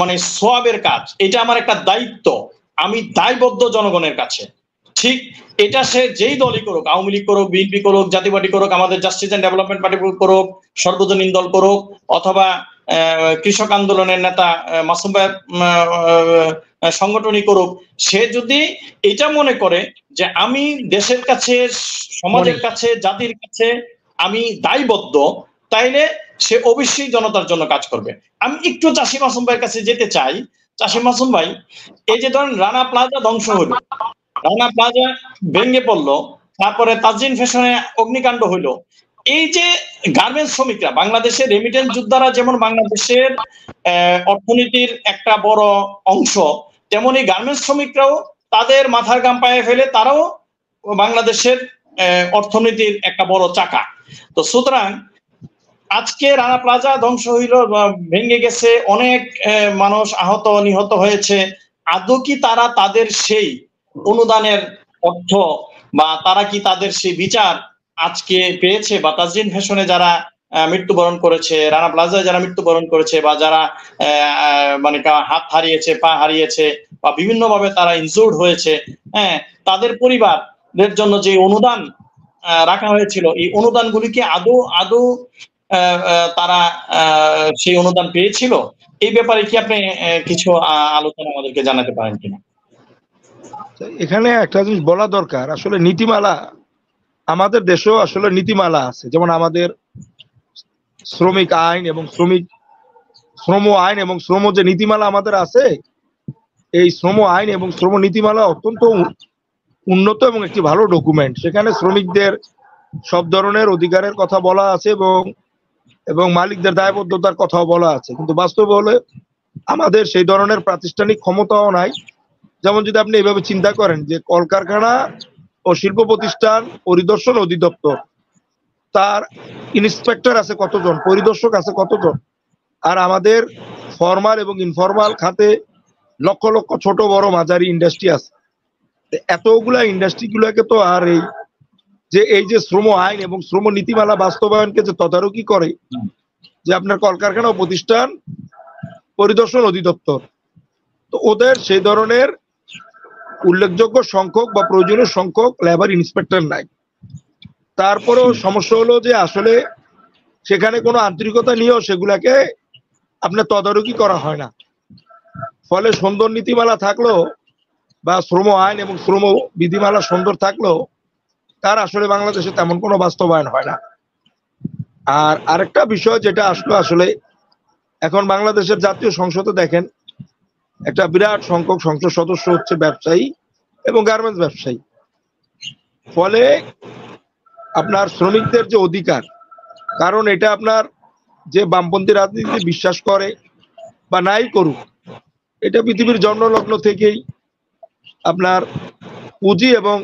মানে সওয়াবের কাজ, এটা আমার একটা দায়িত্ব, আমি দায়বদ্ধ জনগণের কাছে। ঠিক এটা সে যেই দলই করুক, আওয়ামী লীগ করুক, বিএনপি করুক, জাতীয় পার্টি করুক, আমাদের জাস্টিস এন্ড ডেভেলপমেন্ট পার্টি করুক, সর্বজনীন দল করুক, অথবা কৃষক আন্দোলনের নেতা মাসুম ভাই সংগঠনই করুক, সে যদি এটা মনে করে যে আমি দেশের কাছে, সমাজের কাছে, জাতির কাছে আমি দায়বদ্ধ, তাইলে সে অবশ্যই জনতার জন্য কাজ করবে। আমি একটু চাষী মাসুম ভাইয়ের কাছে যেতে চাই। চাষী মাসুম ভাই, এই যে ধরেন রানা প্লাজা ধ্বংস হলো, রানা প্লাজা ভেঙে পড়লো, তারপরে তাজরিন ফ্যাশনে অগ্নিকাণ্ড হইলো, এই যে গার্মেন্টস শ্রমিকরা, বাংলাদেশের রেমিটেন্স যোদ্ধারা যেমন বাংলাদেশের অর্থনীতির একটা বড় অংশ, তেমনি গার্মেন্টস শ্রমিকরাও তাদের মাথার ঘাম পায়ে ফেলে তারাও বাংলাদেশের অর্থনীতির একটা বড় চাকা। তো সুতরাং আজকে রানা প্লাজা ধ্বংস হইল, ভেঙে গেছে, অনেক মানুষ আহত নিহত হয়েছে, আদৌ কি তারা তাদের সেই অনুদানের অর্থ বা তারা কি তাদের সেই বিচার আজকে পেয়েছে? বা তাজরিন ফ্যাশনে যারা মৃত্যুবরণ করেছে, রানা প্লাজায় যারা মৃত্যুবরণ করেছে, বা যারা মানে হাত হারিয়েছে, পা হারিয়েছে, বা বিভিন্নভাবে তারা ইনজুর্ড হয়েছে, হ্যাঁ, তাদের পরিবারের জন্য যে অনুদান রাখা হয়েছিল, এই অনুদানগুলিকে আদৌ আদৌ তারা সেই অনুদান পেয়েছিল? এই ব্যাপারে কি আপনি কিছু আলোচনা আমাদেরকে জানাতে পারেন কিনা? এখানে একটা জিনিস বলা দরকার, আসলে নীতিমালা আমাদের দেশেও আসলে নীতিমালা আছে, যেমন আমাদের শ্রমিক আইন এবং শ্রম আইন এবং শ্রম যে নীতিমালা আমাদের আছে, এই শ্রম আইন এবং শ্রম নীতিমালা অত্যন্ত উন্নত এবং একটি ভালো ডকুমেন্ট। সেখানে শ্রমিকদের সব ধরনের অধিকারের কথা বলা আছে এবং মালিকদের দায়বদ্ধতার কথাও বলা আছে, কিন্তু বাস্তবে হলে আমাদের সেই ধরনের প্রাতিষ্ঠানিক ক্ষমতাও নাই। যেমন যদি আপনি এইভাবে চিন্তা করেন যে কলকারখানা ও শিল্প প্রতিষ্ঠান পরিদর্শন অধিদপ্তর, তার ইন্সপেক্টর আছে কতজন, পরিদর্শক আছে কতজন, আর আমাদের ফরমাল এবং ইনফরমাল খাতে লক্ষ লক্ষ ছোট বড় মাঝারি ইন্ডাস্ট্রি আছে। এতগুলা ইন্ডাস্ট্রি গুলাকে তো আর এই যে শ্রম আইন এবং শ্রম নীতিমালা বাস্তবায়নকে যে তদারকি করে যে আপনার কলকারখানা ও প্রতিষ্ঠান পরিদর্শন অধিদপ্তর, তো ওদের সেই ধরনের উল্লেখযোগ্য সংখ্যক বা প্রয়োজনীয় সংখ্যক লেবার ইন্সপেক্টর নাই। তারপরেও সমস্যা হলো যে আসলে সেখানে কোনো আন্তরিকতা নিয়েও সেগুলাকে আপনার তদারকি করা হয় না। ফলে সুন্দর নীতিমালা থাকলেও বা শ্রম আইন এবং শ্রম বিধিমালা সুন্দর থাকলেও তার আসলে বাংলাদেশে তেমন কোনো বাস্তবায়ন হয় না। আর আরেকটা বিষয় যেটা আসলে এখন বাংলাদেশের জাতীয় সংসদে দেখেন একটা বিরাট সংখ্যক সংসদ সদস্য হচ্ছে ব্যবসায়ী এবং গার্মেন্টস ব্যবসায়ী। ফলে আপনার শ্রমিকদের যে অধিকার, কারণ এটা আপনার যে বামপন্থী রাজনীতি বিশ্বাস করে বা নাই করুক, এটা পৃথিবীর জন্মলগ্ন থেকেই আপনার পুঁজি এবং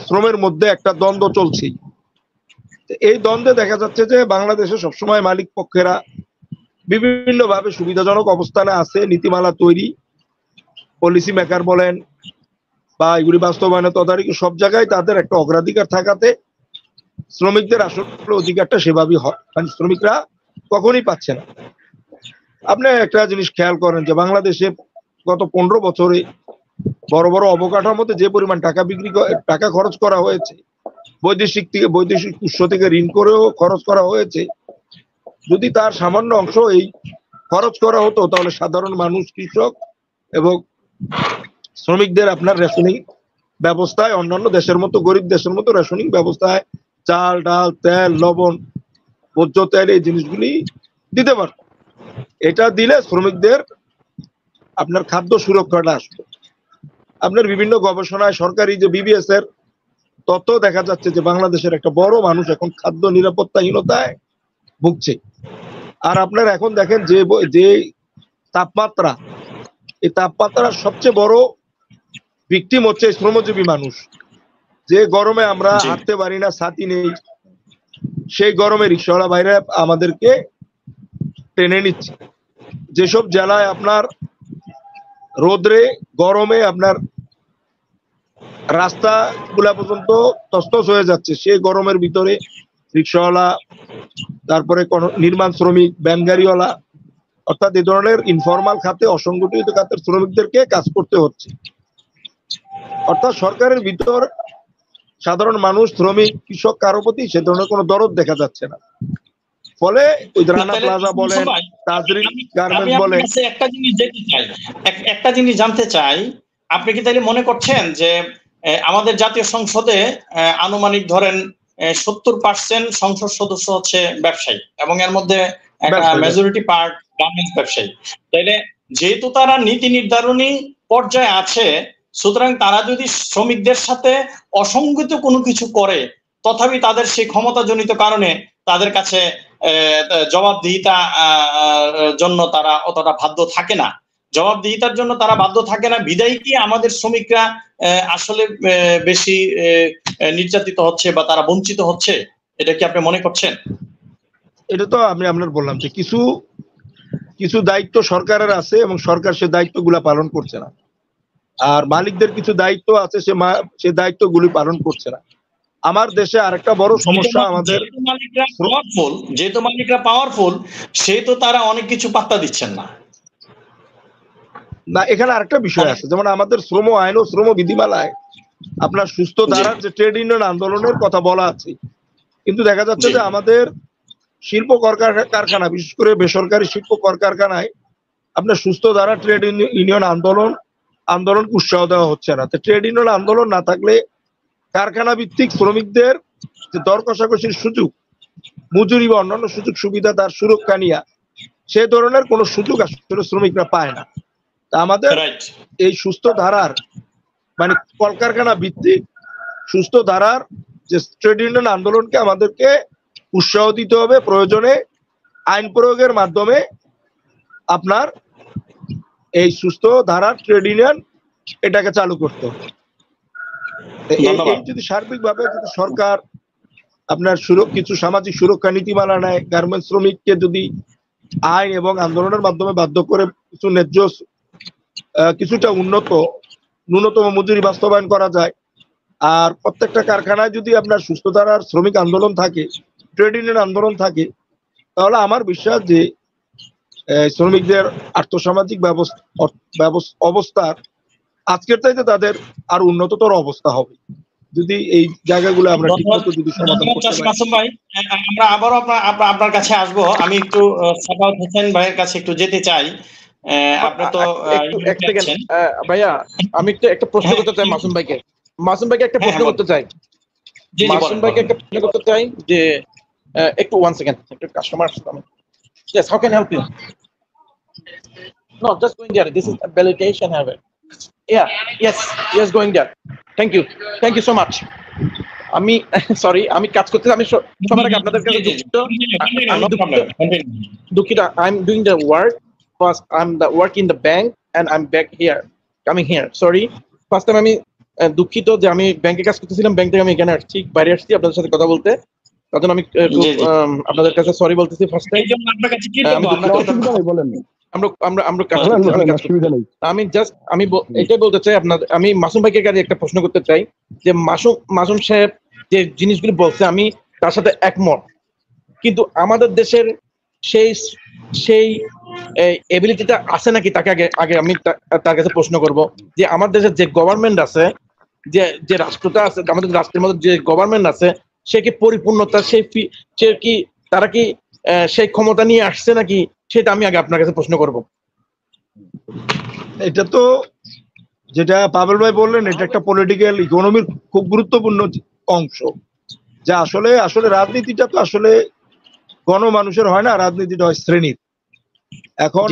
শ্রমের মধ্যে একটা দ্বন্দ্ব চলছেই। এই দ্বন্দ্বে দেখা যাচ্ছে যে বাংলাদেশে সবসময় মালিক পক্ষেরা বিভিন্নভাবে সুবিধাজনক অবস্থানে আছে। নীতিমালা তৈরি, পলিসি মেকার বলেন বা এগুলি বাস্তবায়নে তদারকি, সব জায়গায় তাদের একটা অগ্রাধিকার থাকাতে শ্রমিকদের আসলে অধিকারটা সেভাবেই হয়, মানে শ্রমিকরা কখনই পাচ্ছে না। আপনি একটা জিনিস খেয়াল করেন যে বাংলাদেশে গত 15 বছরে বড় বড় অবকাঠামোতে যে পরিমাণ টাকা খরচ করা হয়েছে, বৈদেশিক উৎস থেকে ঋণ করেও খরচ করা হয়েছে, যদি তার সামান্য অংশ এই খরচ করা হতো তাহলে সাধারণ মানুষ, কৃষক এবং শ্রমিকদের আপনার রেশনিং ব্যবস্থায় অন্যান্য দেশের মতো, গরিব দেশের মতো রেশনিং ব্যবস্থায় চাল, ডাল, তেল, লবণ, ভোজ্য তেল এই জিনিসগুলি দিতে পারত। এটা দিলে শ্রমিকদের আপনার খাদ্য সুরক্ষাটা আসবে। আপনার বিভিন্ন গবেষণায় সরকারি যে বিবিএস এর তথ্য দেখা যাচ্ছে যে বাংলাদেশের একটা বড় মানুষ এখন খাদ্য নিরাপত্তাহীনতায় ভুগছে। আর আপনার এখন দেখেন যে তাপমাত্রা, এই তাপমাত্রার সবচেয়ে বড় ভিকটিম হচ্ছে শ্রমজীবী মানুষ। যে গরমে আমরা হাঁটতে পারি না, ছাতি নেই, সেই গরমে রিক্সাওয়ালা ভাইরা আমাদেরকে টেনে নিচ্ছে। যেসব জেলায় আপনার রোদ্রে গরমে আপনার রাস্তা গুলা পর্যন্ত তছনছ হয়ে যাচ্ছে, সেই গরমের ভিতরে রিক্সাওয়ালা, তারপরে নির্মাণ শ্রমিক, ভ্যান গাড়িওয়ালা, অর্থাৎ এই ধরনের ইনফরমাল খাতে, অসংগঠিত খাতের শ্রমিকদেরকে কাজ করতে হচ্ছে। অর্থাৎ সরকারের ভিতর সাধারণ মানুষ, শ্রমিক, কৃষক কারো প্রতি সে ধরনের কোনো দরদ দেখা যাচ্ছে না। ফলে ওই রানা প্লাজা বলেন, তাজরিন গার্মেন্টস বলেন, একটা জিনিস জানতে চাই, আপনি কি তাহলে মনে করছেন যে আমাদের জাতীয় সংসদে আনুমানিক ধরেন 70% সংসদ সদস্য হচ্ছে ব্যবসায়ী এবং এর মধ্যে একটা মেজরিটি পার্ট গার্মেন্টস ব্যবসায়ী, তাইলে যেহেতু তারা নীতি নির্ধারণী পর্যায়ে আছে, সুতরাং তারা যদি শ্রমিকদের সাথে অসংগত কোনো কিছু করে, তথাপি তাদের সেই ক্ষমতাজনিত কারণে তাদের কাছে জবাবদিহিতা জন্য তারা অতটা বাধ্য থাকে না, জবাবদিহিতার জন্য তারা বাধ্য থাকে না, বিদায় কি আমাদের শ্রমিকরা আসলে বেশি নির্যাতিত হচ্ছে বা তারা বঞ্চিত হচ্ছে? এটা কি আপনি মনে করছেন? এটা তো আমি আপনার বললাম যে কিছু কিছু দায়িত্ব সরকারের আছে এবং সরকার সে দায়িত্বগুলো পালন করছে না, আর মালিকদের কিছু দায়িত্ব আছে সে দায়িত্বগুলি পালন করছে না। আমার দেশে আরেকটা বড় সমস্যা, আমাদের যেহেতু মালিকরা পাওয়ারফুল সেহেতু তারা অনেক কিছু পাত্তা দিচ্ছেন না। না, এখানে আরেকটা বিষয় আছে, যেমন আমাদের শ্রম আইন ও শ্রম বিধিমালায় আপনার সুস্থ ধারার যে ট্রেড ইউনিয়ন আন্দোলনের কথা বলা আছে, কিন্তু দেখা যাচ্ছে যে আমাদের শিল্প কারখানা, বিশেষ করে বেসরকারি শিল্প কারখানায় আপনার সুস্থ ধারা ট্রেড ইউনিয়ন আন্দোলন উৎসাহ দেওয়া হচ্ছে না। তো ট্রেড ইউনিয়ন আন্দোলন না থাকলে কারখানা ভিত্তিক শ্রমিকদের যে দর কষাকষির সুযোগ, মজুরি বা অন্যান্য সুযোগ সুবিধা, তার সুরক্ষা নিয়ে সে ধরনের কোনো সুযোগ আসলে শ্রমিকরা পায় না। তা আমাদের এই সুস্থ ধারার মানে কলকারখানা ভিত্তিক সুস্থ ধারার যে ট্রেড ইউনিয়ন আন্দোলনকে আমাদেরকে উৎসাহ দিতে হবে, প্রয়োজনে আইন প্রয়োগের মাধ্যমে আপনার এই সুস্থ ধারার ট্রেড ইউনিয়ন এটাকে চালু করতে হবে। এই যদি সার্বিকভাবে যদি সরকার আপনার কিছু সামাজিক সুরক্ষা নীতিমালা নেয়, গার্মেন্টস শ্রমিককে যদি আইন এবং আন্দোলনের মাধ্যমে বাধ্য করে কিছু ন্যায্য কিছুটা ন্যূনতম মজুরি বাস্তবায়ন করা যায়, আর প্রত্যেকটা কারখানায় যদি আপনার সুস্থ ধারার শ্রমিক আন্দোলন থাকে, ট্রেড ইউনিয়ন আন্দোলন থাকে, তাহলে আমার বিশ্বাস যে শ্রমিকদের আর্থসামাজিক অবস্থার আজকের চাইতে তাদের আরো উন্নততর অবস্থা হবে যদি এই জায়গাগুলো আমরা ঠিকমতো যদি সমাধান করতে পারি। মাসুম ভাই, আমরা আবারও আপনার কাছে আসবো। আমি একটু সাখাওয়াত হোসেন ভাইয়ের কাছে একটু যেতে চাই। আপনি তো ভাইয়া, আমি একটা প্রশ্ন করতে চাই মাসুম ভাইকে। একটা প্রশ্ন করতে চাই যে একটু 1 সেকেন্ড, একটু কাস্টমার আসছে। Yes, how can I help you? No, just going there. This is a validation have it. Yeah, yes, going there. Thank you so much. আমি সরি, আমি কাজ করতে, আমি সবার আগে আপনাদের কাছে দুঃখিত। I'm doing the work. First, I'm the work in the bank and I'm back here, coming here. Sorry, first time আমি দুঃখিত যে আমি ব্যাংকে কাজ করতেছিলাম, ব্যাংক থেকে আমি এখানে আসছি, বাইরে আসছি আপনাদের সাথে কথা বলতে। তার জন্য আমি আপনাদের কাছে সরি বলতেছি ফার্স্ট টাইম। আমি এটাই বলতে চাই আপনাদের, আমি মাসুম ভাইকে কাছে একটা প্রশ্ন করতে চাই যে মাসুম সাহেব যে জিনিসগুলি বলছে আমি তার সাথে একমত, কিন্তু আমাদের দেশের সেই এবিলিটিটা আছে নাকি তাকে আগে আমি তার কাছে প্রশ্ন করব যে আমার দেশের যে গভর্নমেন্ট আছে, যে রাষ্ট্রটা আছে, আমাদের রাষ্ট্রের মধ্যে যে গভর্নমেন্ট আছে, সে কি পরিপূর্ণতা, তারা কি সেই ক্ষমতা নিয়ে আসছে নাকি, সেটা আমি আগে আপনার কাছে প্রশ্ন করব। এটা তো যেটা পাবেল ভাই বললেন, এটা একটা পলিটিক্যাল ইকোনমির খুব গুরুত্বপূর্ণ অংশ, যা আসলে রাজনীতিটা তো আসলে গণমানুষের হয় না, রাজনীতিটা হয় শ্রেণীর। এখন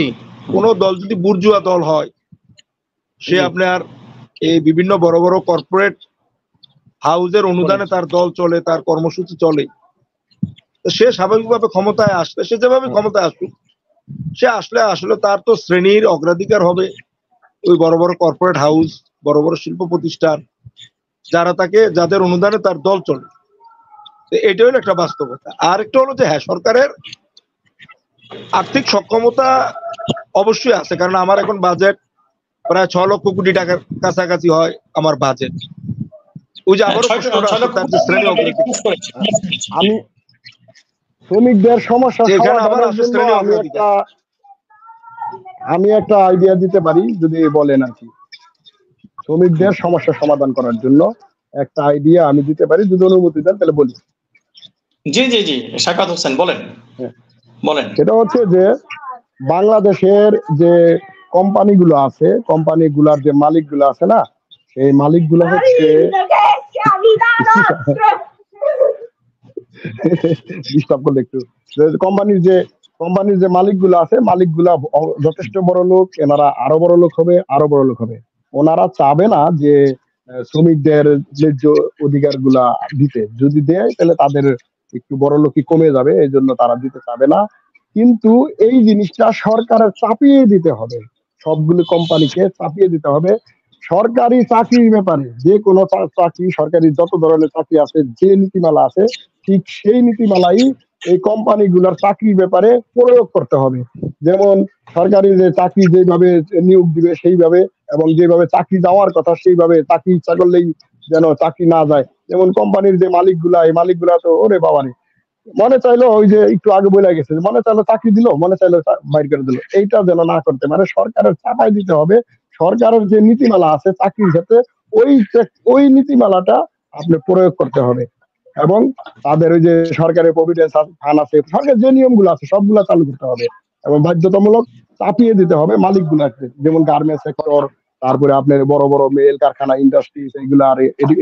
কোন দল যদি বুর্জুয়া দল হয়, সে আপনার এই বিভিন্ন বড় বড় কর্পোরেট হাউজের অনুদানে তার দল চলে, তার কর্মসূচি চলে, সে স্বাভাবিকভাবে ক্ষমতায় আসলে, সে যেভাবে ক্ষমতায় আসুক, সে আসলে তার তো শ্রেণীর অগ্রাধিকার হবে ওই বড় বড় কর্পোরেট হাউস, বড় বড় শিল্প প্রতিষ্ঠান, যাদের অনুদানে তার দল চলে। এটা হলো একটা বাস্তবতা। আর একটা হলো যে হ্যাঁ, সরকারের আর্থিক সক্ষমতা অবশ্যই আছে, কারণ আমার এখন বাজেট প্রায় 6 লক্ষ কোটি টাকার কাছাকাছি হয় আমার বাজেট। ওই যে আবারও আমি শ্রমিকদের সমস্যা আমি একটা আইডিয়া দিতে পারি যদি বলেন আর কি। শ্রমিকদের সমস্যা সমাধান করার জন্য একটা আইডিয়া আমি দিতে পারি, যদি অনুমতি দেন তাহলে বলি। জি, সাখাওয়াত হোসেন বলেন। সেটা হচ্ছে যে বাংলাদেশের যে কোম্পানিগুলো আছে, কোম্পানিগুলার যে মালিকগুলো আছে না, সেই মালিকগুলো হচ্ছে ডিস্টার্ব করলে একটু, কোম্পানির যে মালিকগুলো আছে, মালিকগুলা যথেষ্ট বড় লোক, এনারা আরো বড় লোক হবে। ওনারা চাবে না যে শ্রমিকদের ন্যায্য অধিকার গুলা দিতে, যদি দেয় তাহলে তাদের একটু বড় লোকই কমে যাবে, এই জন্য তারা দিতে চাবে না। কিন্তু এই জিনিসটা সরকারের চাপিয়ে দিতে হবে, সবগুলো কোম্পানিকে চাপিয়ে দিতে হবে। সরকারি চাকরির ব্যাপারে যে কোনো চাকরি, সরকারি যত ধরনের চাকরি আছে, যে নীতিমালা আছে, ঠিক সেই নীতিমালাই এই কোম্পানিগুলোর চাকরির ব্যাপারে প্রয়োগ করতে হবে। যেমন সরকারি যে চাকরি যেভাবে নিয়োগ দিবে সেইভাবে, এবং যেভাবে চাকরি যাওয়ার কথা সেইভাবে চাকরি ইচ্ছা করলেই যেন চাকরি না যায়। যেমন কোম্পানির যে মালিকগুলা, এই মালিকগুলা তো ওরে বাবারে, মনে চাইলো ওই যে একটু আগে বলে গেছে, মনে চাইলো চাকরি দিল, মনে চাইলো বাইর করে দিল। এইটা যেন না করতে, মানে সরকারের চাপাই দিতে হবে। সরকারের যে নীতিমালা আছে চাকরির ক্ষেত্রে, ওই নীতিমালাটা আপনি প্রয়োগ করতে হবে। এবং তাদের ওই যে সরকারের প্রভিডেন্স ফান্ড আছে, সরকার যে নিয়মগুলো আছে সবগুলা চালু করতে হবে এবং বাধ্যতামূলক চাপিয়ে দিতে হবে মালিকগুলাকে। যেমন গার্মেন্টস সেক্টর, তারপরে আপনার বড় বড় মেল কারখানা, ইন্ডাস্ট্রি,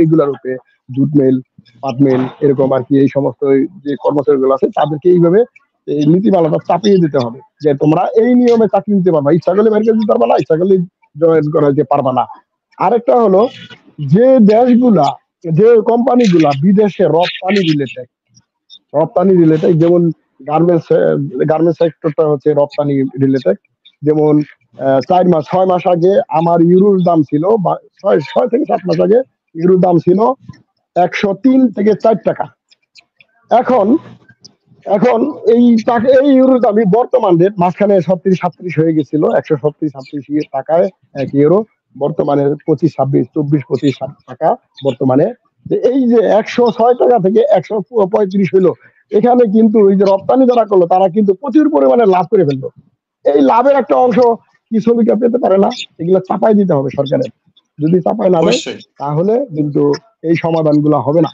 এগুলার উপরে জুট মিল, পাট মিল, এরকম আর কি, এই সমস্ত যে কর্মচারীগুলো আছে তাদেরকে এইভাবে এই নীতিমালাটা চাপিয়ে দিতে হবে যে তোমরা এই নিয়মে চাকরি দিতে পারবা, ইচ্ছা করলে বের করে দিতে পারবা না, ইচ্ছা করলে জয়েন করা দিতে পারবা না। আরেকটা হলো যে দেশগুলা, যে কোম্পানিগুলা বিদেশে রপ্তানি রিলেটেড, যেমন গার্মেন্টস সেক্টরটা হচ্ছে রপ্তানি রিলেটেড। যেমন 6 মাস আগে আমার ইউরোর দাম ছিল 6 থেকে 7 মাস আগে ইউরোর দাম ছিল 103 থেকে 4 টাকা। এখন এই ইউরোর দামই বর্তমান রেট মাঝখানে 37-38 হয়ে গেছিল, 137-38 টাকায় 1 ইউরো, বর্তমানে 25-26 টাকা বর্তমানে। এই যে 106 টাকা থেকে 135 হইলো, এখানে কিন্তু এই যে রপ্তানি যারা করলো তারা কিন্তু প্রচুর পরিমাণে লাভ করে ফেললো। এই লাভের একটা অংশ কি শ্রমিকরা পেতে পারে না? এগুলো চাপাই দিতে হবে সরকারের। যদি চাপাই না দেয় তাহলে কিন্তু এই সমাধানগুলো হবে না।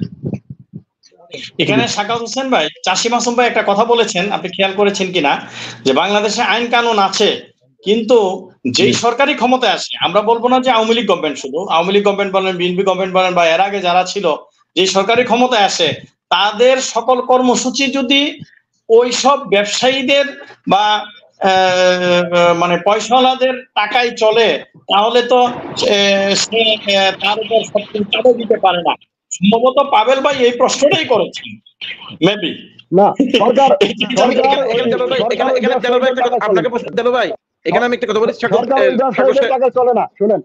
এখানে সাকাত হোসেন ভাই, চাষী মাসুম ভাই একটা কথা বলেছেন, আপনি খেয়াল করেছেন কিনা, যে বাংলাদেশে আইন কানুন আছে, কিন্তু যেই সরকারি ক্ষমতায় আসে, আমরা বলবো না যে আওয়ামী লীগ গভর্নমেন্ট, শুধু আওয়ামী লীগ গভর্নমেন্ট বলেন, বিএনপি গভর্নমেন্ট বলেন, বা এর আগে যারা ছিল, যে সরকারি ক্ষমতায় আসে তাদের সকল কর্মসূচি যদি ওই সব ব্যবসায়ীদের বা মানে পয়সাওয়ালাদের টাকায় চলে, তাহলে তো সে তার উপর সবকিছু চাপিয়ে দিতে পারে না। সম্ভবত পাবেল ভাই এই প্রশ্নটাই করেছেন, মেবি না সরকার এখানে আমি একটা কথা বলি, টাকা চলে না, শুনেন,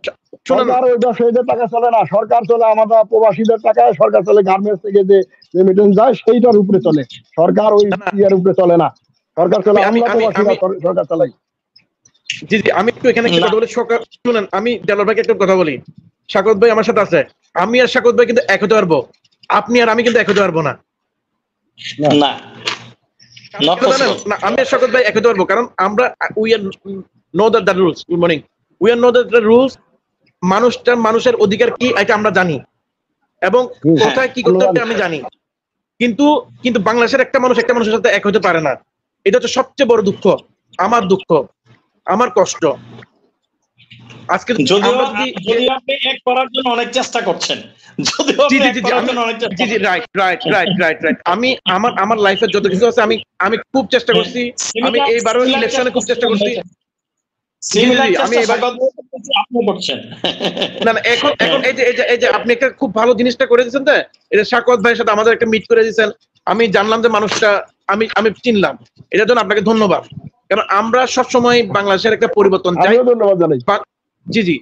সরকার ওই ব্যবসায়ীদের টাকা চলে না, সরকার চলে আমাদের প্রবাসীদের টাকায়, সরকার চলে গার্মেন্টস থেকে যে রেমিটেন্স যায় সেইটার উপরে চলে, সরকার ওই ইয়ার উপরে চলে না, সরকার চলে আমরা প্রবাসীরা সরকার চালাই। জি জি, আমি একটু এখানে একটা কথা বলি, সরকার শুনেন, আমি দেলোয়ার ভাইকে একটা কথা বলি। সাকত ভাই আমার সাথে আছে, আমি আর সাকত ভাই কিন্তু এক হতে পারবো, আপনি আর আমি কিন্তু এক হতে পারবো না। না আমি আর সাকত ভাই এক হতে পারবো, কারণ আমরা we are know the rules. Good morning. We are know the rules. মানুষের অধিকার কি এটা আমরা জানি, এবং কোথায় কি করতে হবে আমি জানি। কিন্তু বাংলাদেশের একটা মানুষের সাথে এক হতে পারে না। এটা হচ্ছে সবচেয়ে বড় দুঃখ, আমার দুঃখ, আমার কষ্ট। আজকে যদিও আপনি এক করার জন্য অনেক চেষ্টা করছেন, আমি আমার লাইফে যত কিছু আছে আমি খুব চেষ্টা করছি, আমি এইবারও ইলেকশনে খুব চেষ্টা করছি। এখন এই যে আপনি একটা খুব ভালো জিনিসটা করে দিয়েছেন, তো এটা সাকত ভাইয়ের সাথে আমাদের একটা মিট করে দিয়েছেন, আমি জানলাম যে মানুষটা আমি চিনলাম, এটার জন্য আপনাকে ধন্যবাদ। কারণ আমরা সবসময় বাংলাদেশের একটা পরিবর্তন চাই। ধন্যবাদ জানাই। জি জি,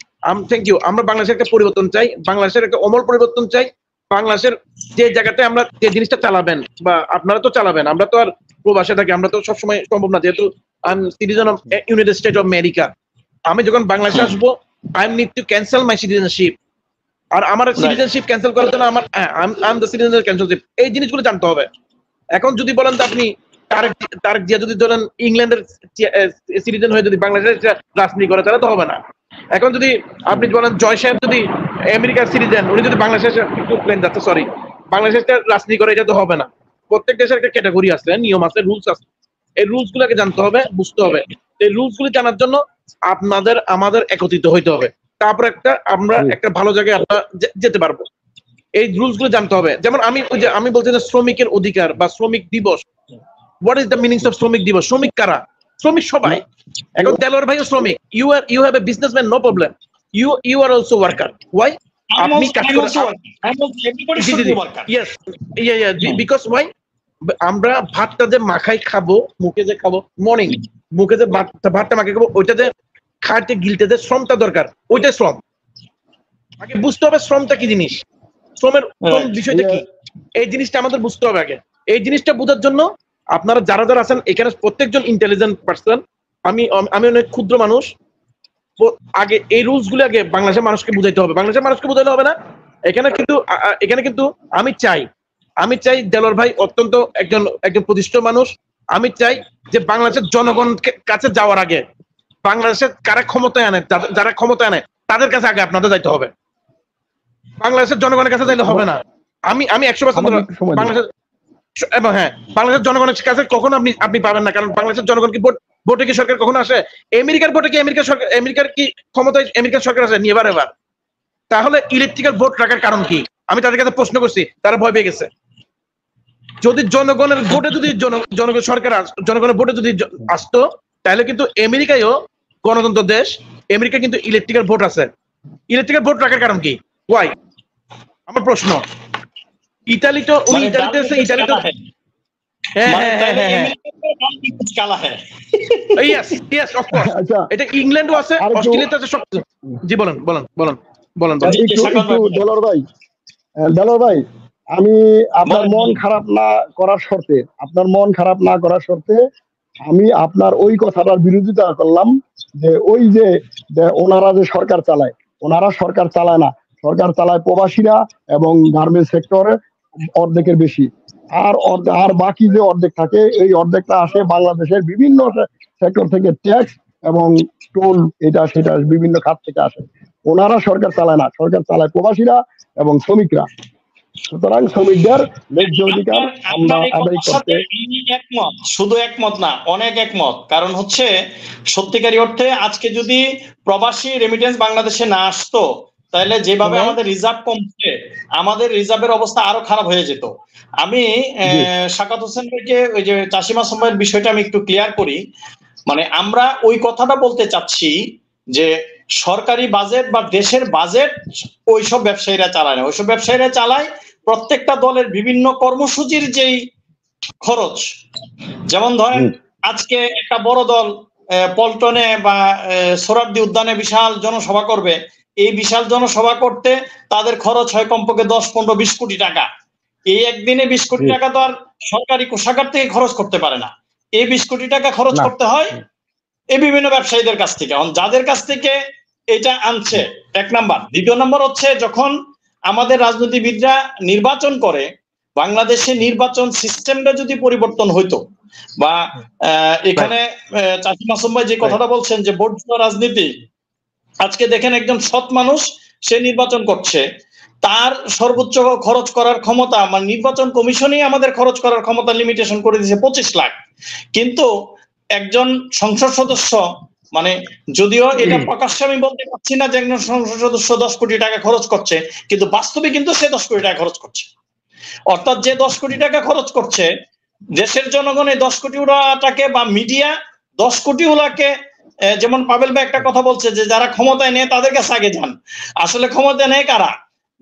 থ্যাংক ইউ। আমরা বাংলাদেশের একটা পরিবর্তন চাই, বাংলাদেশের একটা অমল পরিবর্তন চাই। বাংলাদেশের যে জায়গাতে আমরা যে জিনিসটা চালাবেন, বা আপনারা তো চালাবেন, আমরা তো আর প্রবাসে থাকি, আমরা তো সবসময় সম্ভব না, যেহেতু I am citizen of United State of America. আমি যখন বাংলাদেশে আসবো, I need to cancel my citizenship. আর আমার সিটিজেনশিপ ক্যান্সেল করার জন্য আমার I am the citizen cancelship, এই জিনিসগুলো জানতে হবে। এখন যদি বলেন তো আপনি তারেক জিয়া যদি ধরেন ইংল্যান্ডের সিটিজেন হয়ে যদি বাংলাদেশের রাজনীতি করে, তাহলে তো হবে না। এখন যদি আপনি বলেন জয় সাহেব যদি আমেরিকার সিটিজেন, উনি যদি বাংলাদেশের বাংলাদেশের রাজনীতি করে, এটা তো হবে না। প্রত্যেক দেশের একটা ক্যাটাগরি আছে, নিয়ম আছে, রুলস আছে। এই রুলস গুলোকে জানতে হবে, বুঝতে হবে। এই রুলস গুলি জানার জন্য আমাদের একত্রিত হইতে হবে, তারপর আমরা একটা ভালো জায়গায় আমরা যেতে পারবো। এই রুলস গুলো জানতে হবে। যেমন আমি বলছি যে শ্রমিকের অধিকার বা শ্রমিক দিবস, what is the meanings of শ্রমিক দিবস? শ্রমিক কারা? শ্রমিক সবাই। এখন দেলোয়ার ভাইও শ্রমিক, you have a businessman, no problem, you are also worker. Why? আপনি কাজ করেন, বিকজ ওয়াই? আমরা ভাতটা যে মাখাই খাবো, মুখে যে খাবো, মর্নিং মুখে যে ভাতটা মাখাই খাবো, ওইটা যে খাইতে গিলতে যে শ্রমটা দরকার, ওইটাই শ্রম। আগে বুঝতে হবে শ্রমটা কি জিনিস, শ্রমের বিষয়টা কি, এই জিনিসটা আমাদের বুঝতে হবে আগে। এই জিনিসটা বোঝার জন্য আপনারা যারা যারা আছেন এখানে প্রত্যেকজন ইন্টেলিজেন্ট পার্সন, আমি অনেক ক্ষুদ্র মানুষ, আগে এই রুলস গুলো আগে বাংলাদেশের মানুষকে বুঝাইতে হবে। বাংলাদেশের মানুষকে বুঝাইতে হবে না, এখানে কিন্তু আমি চাই দেলোয়ার ভাই অত্যন্ত একজন প্রতিষ্ঠিত মানুষ। আমি চাই যে বাংলাদেশের জনগণের কাছে যাওয়ার আগে বাংলাদেশের কারা ক্ষমতায় আনে, যারা ক্ষমতায় আনে তাদের কাছে আগে আপনাদের যাইতে হবে, বাংলাদেশের জনগণের কাছে যাইলে হবে না। আমি 100% বাংলাদেশের এবং হ্যাঁ বাংলাদেশের জনগণের কাছে কখনো আপনি পাবেন না, কারণ বাংলাদেশের জনগণ কি ভোটে কি সরকার কখনো আসে? আমেরিকার ভোটে কি আমেরিকার কি ক্ষমতায় আমেরিকার সরকার আসে নিয়ে এবার? তাহলে ইলেকট্রিক্যাল ভোট রাখার কারণ কি? আমি তাদের কাছে প্রশ্ন করছি, তারা ভয় পেয়ে গেছে। যদি জনগণের ভোটে যদি জনগণের ভোটে যদি আসতো, তাহলে কিন্তু আমেরিকায়ও গণতন্ত্র দেশ, আমেরিকা কিন্তু ইলেকট্রিক্যাল ভোট আছে। ইলেকট্রিক্যাল ভোট রাখার কারণ কি? ওয়াই? আমার প্রশ্ন। ইতালিতে এটা ইংল্যান্ডও আছে, অস্ট্রেলিয়াতে আছে, সব। জি বলেন। দেলোয়ার ভাই, আমি আপনার মন খারাপ না করার শর্তে আমি আপনার ওই কথাটার বিরোধিতা করলাম যে ওই যে ওনারা যে সরকার চালায়, ওনারা সরকার চালায় না, সরকার চালায় প্রবাসীরা এবং গার্মেন্টস সেক্টরে অর্ধেকের বেশি। আর বাকি যে অর্ধেক থাকে, এই অর্ধেকটা আসে বাংলাদেশের বিভিন্ন সেক্টর থেকে, ট্যাক্স এবং টোল, এটা সেটা বিভিন্ন খাত থেকে আসে। ওনারা সরকার চালায় না, সরকার চালায় প্রবাসীরা এবং শ্রমিকরা। সুতরাং শ্রমিকদের ন্যায্য অধিকার আমরা আদায় করতে শুধু একমত না, অনেক একমত। কারণ হচ্ছে সত্যিকারী অর্থে আজকে যদি প্রবাসী রেমিটেন্স বাংলাদেশে না আসতো, তাহলে যেভাবে আমাদের রিজার্ভ কমছে, আমাদের রিজার্ভের অবস্থা আরো খারাপ হয়ে যেত। আমি শাকাত হোসেন ভাইকে ওই যে চাষিমা সময়ের বিষয়টা আমি একটু ক্লিয়ার করি। মানে আমরা ওই কথাটা বলতে চাচ্ছি যে সরকারি বাজেট বা দেশের বাজেট ওইসব ব্যবসায়ীরা চালায় না, ওইসব ব্যবসায়ীরা চালায় প্রত্যেকটা দলের বিভিন্ন কর্মসূচির যেই খরচ। যেমন ধরেন আজকে একটা বড় দল পল্টনে বা সোহরাওয়ার্দী উদ্যানে বিশাল জনসভা করবে, এই বিশাল জনসভা করতে তাদের খরচ হয় কমপক্ষে 10-15-20 কোটি টাকা। এই একদিনে 20 কোটি টাকা তো আর সরকারি কোষাগার থেকে খরচ করতে পারে না। এই 20 কোটি টাকা খরচ করতে হয় এই বিভিন্ন ব্যবসায়ীদের কাছ থেকে। যাদের কাছ থেকে এটা আনছে, এক নাম্বার। দ্বিতীয় নাম্বার হচ্ছে যখন আমাদের রাজনীতিবিদরা নির্বাচন করে, বাংলাদেশে নির্বাচন সিস্টেমটা যদি পরিবর্তন হইতো, বা এখানে চাষি মাসুম ভাই যে কথাটা বলছেন যে ভোট জুয়া রাজনীতি, আজকে দেখেন একজন সৎ মানুষ সে নির্বাচন করছে, তার সর্বোচ্চ খরচ করার ক্ষমতা, মানে নির্বাচন কমিশনই আমাদের খরচ করার ক্ষমতা লিমিটেশন করে দিয়েছে 25 লাখ। কিন্তু একজন সংসদ সদস্য, মানে যদিও এটা প্রকাশ্যে আমি বলতে পারছি না যে একজন সংসদ সদস্য 10 কোটি টাকা খরচ করছে, কিন্তু বাস্তবে কিন্তু সে 10 কোটি টাকা খরচ করছে। অর্থাৎ যে 10 কোটি টাকা খরচ করছে, দেশের জনগণ এই 10 কোটি টাকে বা মিডিয়া 10 কোটি ওলাকে, যেমন পাবেল ভাই একটা কথা বলছে যে যারা ক্ষমতায় নেয় তাদের কাছে আগে যান। আসলে ক্ষমতায় নেয় কারা?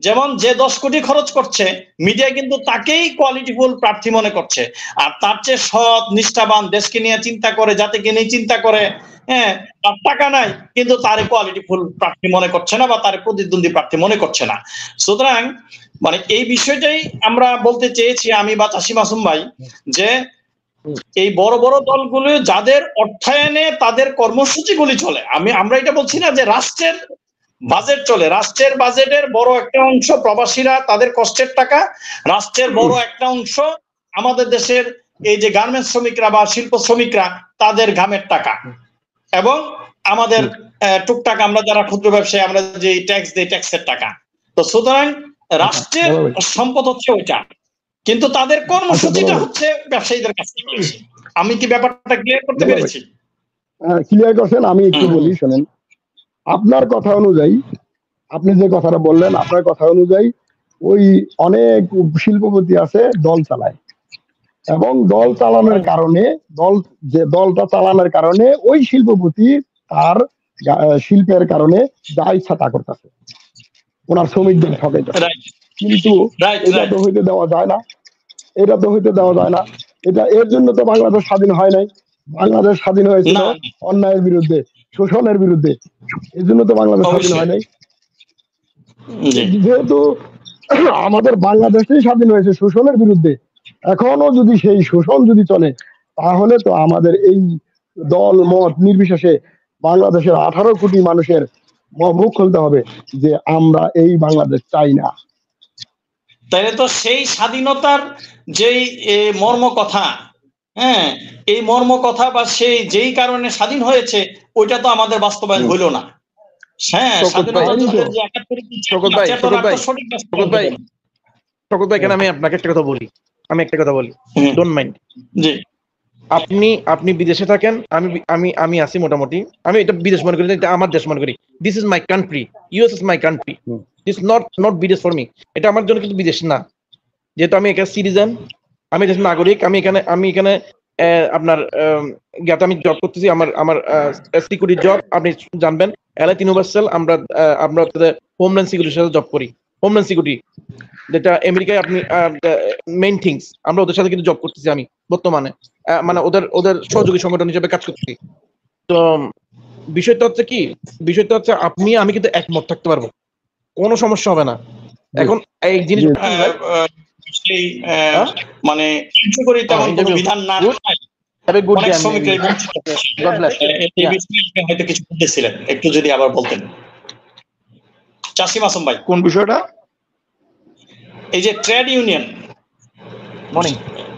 যেমন যে 10 কোটি খরচ করছে, মিডিয়া কিন্তু তাকেই কোয়ালিটিফুল প্রার্থী মনে করছে। আর তার চেয়ে সৎ, নিষ্ঠাবান, দেশকে নিয়ে চিন্তা করে, জাতিকে নিয়ে চিন্তা করে, হ্যাঁ, তার টাকা নাই কিন্তু তার কোয়ালিটিফুল প্রার্থী মনে করছে না, বা তার প্রতিদ্বন্দ্বী প্রার্থী মনে করছে না। সুতরাং মানে এই বিষয়টাই আমরা বলতে চেয়েছি, আমি বা চাষি মাসুম ভাই, যে এই বড় বড় দলগুলো যাদের অর্থায়নে তাদের কর্মসূচিগুলি চলে, আমরা এটা বলছি না যে রাষ্ট্রের বাজেট চলে, রাষ্ট্রের বাজেটের বড় একটা অংশ প্রবাসীরা তাদের কষ্টের টাকা, রাষ্ট্রের বড় একটা অংশ আমাদের দেশের এই যে গার্মেন্টস শ্রমিকরা বা শিল্প শ্রমিকরা তাদের ঘামের টাকা, এবং আমাদের টুকটাক আমরা যারা ক্ষুদ্র ব্যবসায়ী আমরা যে ট্যাক্স দিই ট্যাক্সের টাকা। তো সুতরাং রাষ্ট্রের সম্পদ হচ্ছে ওইটা, কিন্তু তাদের কর্মসূচিটা হচ্ছে ব্যবসায়ীদের কাছ থেকে। আমি কি ব্যাপারটা ক্লিয়ার করতে পেরেছি? ক্লিয়ার করছেন। আমি একটু বলি, শোনেন। আপনার কথা অনুযায়ী, আপনি যে কথাটা বললেন, আপনার কথা অনুযায়ী ওই অনেক শিল্পপতি আছে দল চালায়, এবং দল চালানোর কারণে দলটা চালানোর কারণে ওই শিল্পপতি তার শিল্পের কারণে যা ইচ্ছা তা করতেছে, ওনার শ্রমিকদের ঠকাইতেছে। কিন্তু এটা তো হইতে দেওয়া যায় না, এটা এর জন্য তো বাংলাদেশ স্বাধীন হয় নাই। বাংলাদেশ স্বাধীন হয়েছিল অন্যায়ের বিরুদ্ধে, শোষণের বিরুদ্ধে, এর জন্য তো বাংলাদেশ স্বাধীন হয় নাই। যেহেতু আমাদের বাংলাদেশই স্বাধীন হয়েছে শোষণের বিরুদ্ধে, এখনো যদি সেই শোষণ যদি চলে, তাহলে তো আমাদের এই দল মত নির্বিশেষে বাংলাদেশের 18 কোটি মানুষের মুখ খুলতে হবে যে আমরা এই বাংলাদেশ চাই না। তাহলে তো সেই স্বাধীনতার যেই মর্ম কথা, হ্যাঁ, এই মর্ম কথা বা সেই যেই কারণে স্বাধীন হয়েছে ওইটা তো আমাদের বাস্তবায়ন হইল না। হ্যাঁ, স্বাধীনতা যুদ্ধের যে 71 শওকত ভাই, কেন আমি আপনাকে একটা কথা বলি, ডোন্ট মাইন্ড। জি, আপনি বিদেশে থাকেন, আমি আছি মোটামুটি, আমি এটা বিদেশ মনে করি, এটা আমার দেশ মনে করি। This is my country, US is my country, this not বিদেশ ফর মি। এটা আমার জন্য কিন্তু বিদেশ না, যেহেতু আমি এখানে সিটিজেন, আমি দেশের নাগরিক। আমি এখানে আপনার আমি জব করতেছি, আমার সিকিউরিটি জব আপনি জানবেন, এলাইট ইউনিভার্সাল। আমরা হোমল্যান্ড সিকিউরিটির সাথে জব করি, হোমল্যান্ড সিকিউরিটি যেটা আমেরিকায় আপনি মেইন থিংস, আমরা ওদের সাথে কিন্তু জব করতেছি আমি বর্তমানে, মানে ওদের সহযোগী সংগঠন হিসেবে কাজ করতেছি। তো বিষয়টা হচ্ছে আমি কিন্তু একমত থাকতে পারবো, কোনো সমস্যা হবে না। এখন এই জিনিস মানে কার্যকরী তেমন কোনো বিধান না হয়তো কিছু বলতেছিলেন, একটু যদি আবার বলতেন চাষিম আসম ভাই। কোন বিষয়টা? এই যে ট্রেড ইউনিয়ন,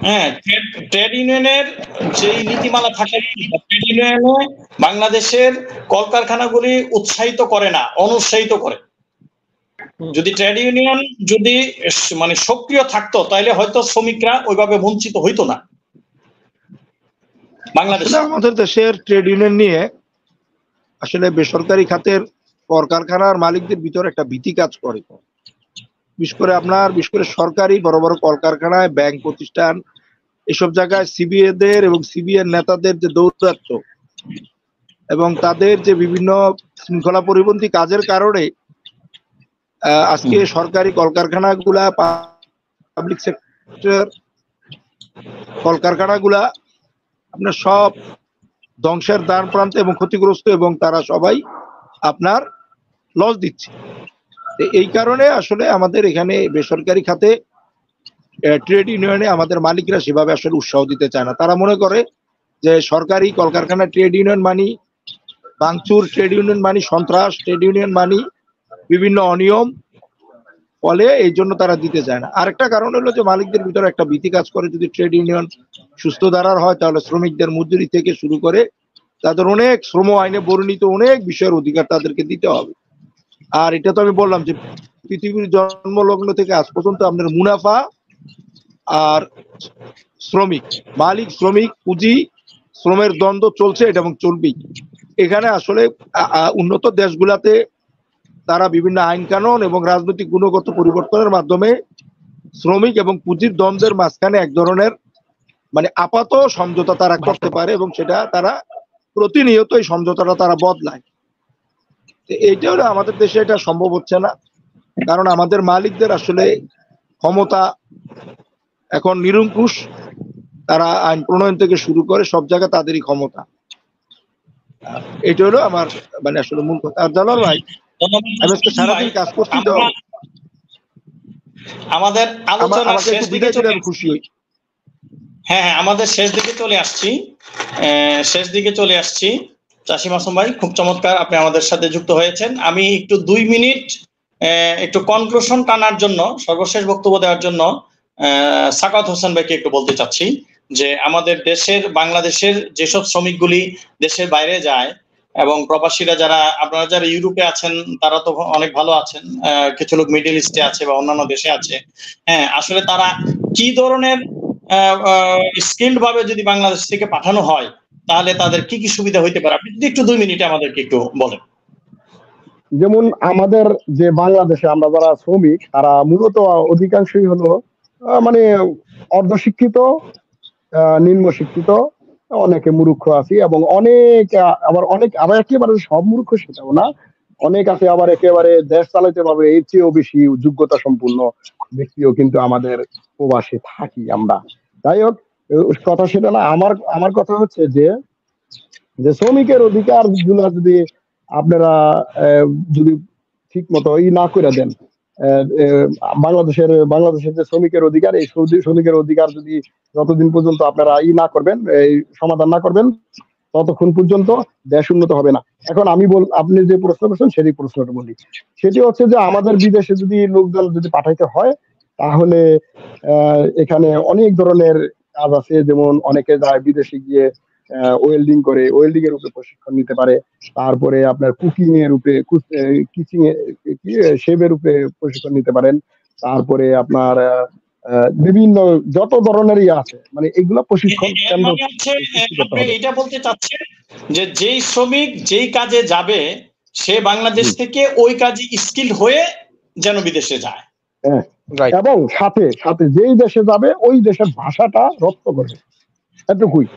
হ্যাঁ, ট্রেড ইউনিয়নের যে নীতিমালা থাকে, ট্রেড ইউনিয়নে বাংলাদেশের কলকারখানাগুলি উৎসাহিত করে না, অনুৎসাহিত করে। যদি ট্রেড ইউনিয়ন যদি মানে সক্রিয় থাকতো তাহলে হয়তো শ্রমিকরা ওইভাবে বঞ্চিত হইতো না। বাংলাদেশে আমাদের দেশের ট্রেড ইউনিয়ন নিয়ে আসলে বেসরকারি খাতের কলকারখানার মালিকদের ভিতরে একটা ভীতি কাজ করে। বিশেষ করে সরকারি বড় বড় কলকারখানায়, ব্যাংক প্রতিষ্ঠান, এসব জায়গায় সিবিএ দের এবং সিবিএ নেতাদের যে দৌরাত্ম্য এবং তাদের যে বিভিন্ন শৃঙ্খলা পরিপন্থী কাজের কারণে আজকে সরকারি কলকারখানাগুলা, পাবলিক সেক্টর কলকারখানাগুলা আপনার সব ধ্বংসের দ্বার প্রান্তে এবং ক্ষতিগ্রস্ত, এবং তারা সবাই আপনার লস দিচ্ছে। এই কারণে আসলে আমাদের এখানে বেসরকারি খাতে ট্রেড ইউনিয়নে আমাদের মালিকরা সেভাবে আসলে উৎসাহ দিতে চায় না। তারা মনে করে যে সরকারি কলকারখানা ট্রেড ইউনিয়ন মানি ভাঙচুর, ট্রেড ইউনিয়ন মানি সন্ত্রাস, ট্রেড ইউনিয়ন মানি বিভিন্ন অনিয়ম, ফলে এই জন্য তারা দিতে চায় না। আরেকটা কারণ হলো যে মালিকদের ভিতরে একটা ভীতি কাজ করে, যদি ট্রেড ইউনিয়ন সুস্থ ধারার হয় তাহলে শ্রমিকদের মজুরি থেকে শুরু করে তাদের অনেক শ্রম আইনে বর্ণিত অনেক বিষয়ের অধিকার তাদেরকে দিতে হবে। আর এটা তো আমি বললাম যে পৃথিবীর জন্মলগ্ন থেকে আজ পর্যন্ত আপনার মুনাফা আর শ্রমিক, মালিক শ্রমিক, পুঁজি শ্রমের দ্বন্দ্ব চলছে, এটা এবং চলবেই। এখানে আসলে উন্নত দেশগুলাতে তারা বিভিন্ন আইন কানুন এবং রাজনৈতিক গুণগত পরিবর্তনের মাধ্যমে শ্রমিক এবং পুঁজির দ্বন্দ্বের মাঝখানে এক ধরনের মানে আপাত সমঝোতা তারা করতে পারে, এবং সেটা তারা প্রতিনিয়ত এই সমঝোতাটা তারা বদলায়। এইটা হলো আমাদের দেশে এটা সম্ভব হচ্ছে না, কারণ আমাদের মালিকদের আসলে ক্ষমতা এখন নিরঙ্কুশ। তারা আইন প্রণয়ন থেকে শুরু করে সব জায়গায় তাদেরই ক্ষমতা। এটা হলো আমার মানে আসলে মূল কথা। আর জালাল ভাই, আমি আজকে সারাদিন কাজ করছি তো আমাদের আলোচনা শেষ দিকে খুশি হই। হ্যাঁ, আমাদের শেষ দিকে চলে আসছি। চাষিম আসম ভাই, খুব চমৎকার আপনি আমাদের সাথে যুক্ত হয়েছেন। আমি একটু 2 মিনিট একটু কনক্লুশন টানার জন্য, সর্বশেষ বক্তব্য দেওয়ার জন্য সাকাত হোসেন ভাইকে একটু বলতে চাচ্ছি যে আমাদের দেশের, বাংলাদেশের যেসব শ্রমিকগুলি দেশের বাইরে যায় এবং প্রবাসীরা আপনারা যারা ইউরোপে আছেন তারা তো অনেক ভালো আছেন, কিছু লোক মিডল ইস্টে আছে বা অন্যান্য দেশে আছে। হ্যাঁ, আসলে তারা কি ধরনের স্কিলড ভাবে যদি বাংলাদেশ থেকে পাঠানো হয় তাহলে তাদের কি কি সুবিধা হইতে পারে, আপনি যদি একটু 2 মিনিটে আমাদেরকে একটু বলেন। যেমন আমাদের যে বাংলাদেশে আমরা যারা শ্রমিক, তারা মূলত অধিকাংশই হলো মানে অর্ধশিক্ষিত, নিম্ন শিক্ষিত, অনেকে মূর্খ আছে, এবং আবার একেবারে সব মূর্খ সেটাও না, অনেক আছে আবার একেবারে দেশ চালাইতে পারবে এর চেয়েও বেশি যোগ্যতা সম্পূর্ণ ব্যক্তিও কিন্তু আমাদের প্রবাসে থাকি আমরা। যাই হোক, কথা সেটা না, আমার কথা হচ্ছে যে শ্রমিকের অধিকার গুলা যদি আপনারা যদি ঠিক মতো না করে দেন, বাংলাদেশের যে শ্রমিকের অধিকার, এই শ্রমিকের অধিকার যদি যতদিন পর্যন্ত আপনারা না করবেন, এই সমাধান না করবেন, ততক্ষণ পর্যন্ত দেশ উন্নত হবে না। এখন আপনি যে প্রশ্ন করছেন সেই প্রশ্নটা বলি, সেটি হচ্ছে যে আমাদের বিদেশে যদি লোকজন যদি পাঠাইতে হয়, তাহলে এখানে অনেক ধরনের কাজ আছে। যেমন অনেকে যায় বিদেশে গিয়ে ওয়েল্ডিং করে, ওয়েল্ডিং এর উপরে প্রশিক্ষণ নিতে পারে। তারপরে আপনার কুকিং এর উপরে, কিচিং এর, শেভের উপরে প্রশিক্ষণ নিতে পারেন। তারপরে আপনার বিভিন্ন যত ধরনেরই আছে, মানে এগুলো প্রশিক্ষণ কেন্দ্র আপনি এটা বলতে চাচ্ছেন যে যেই শ্রমিক যেই কাজে যাবে সে বাংলাদেশ থেকে ওই কাজে স্কিল হয়ে যেন বিদেশে যায়। হ্যাঁ, এবং সাথে সাথে যেই দেশে যাবে ওই দেশের ভাষাটা রপ্ত করবে, এটুকুই।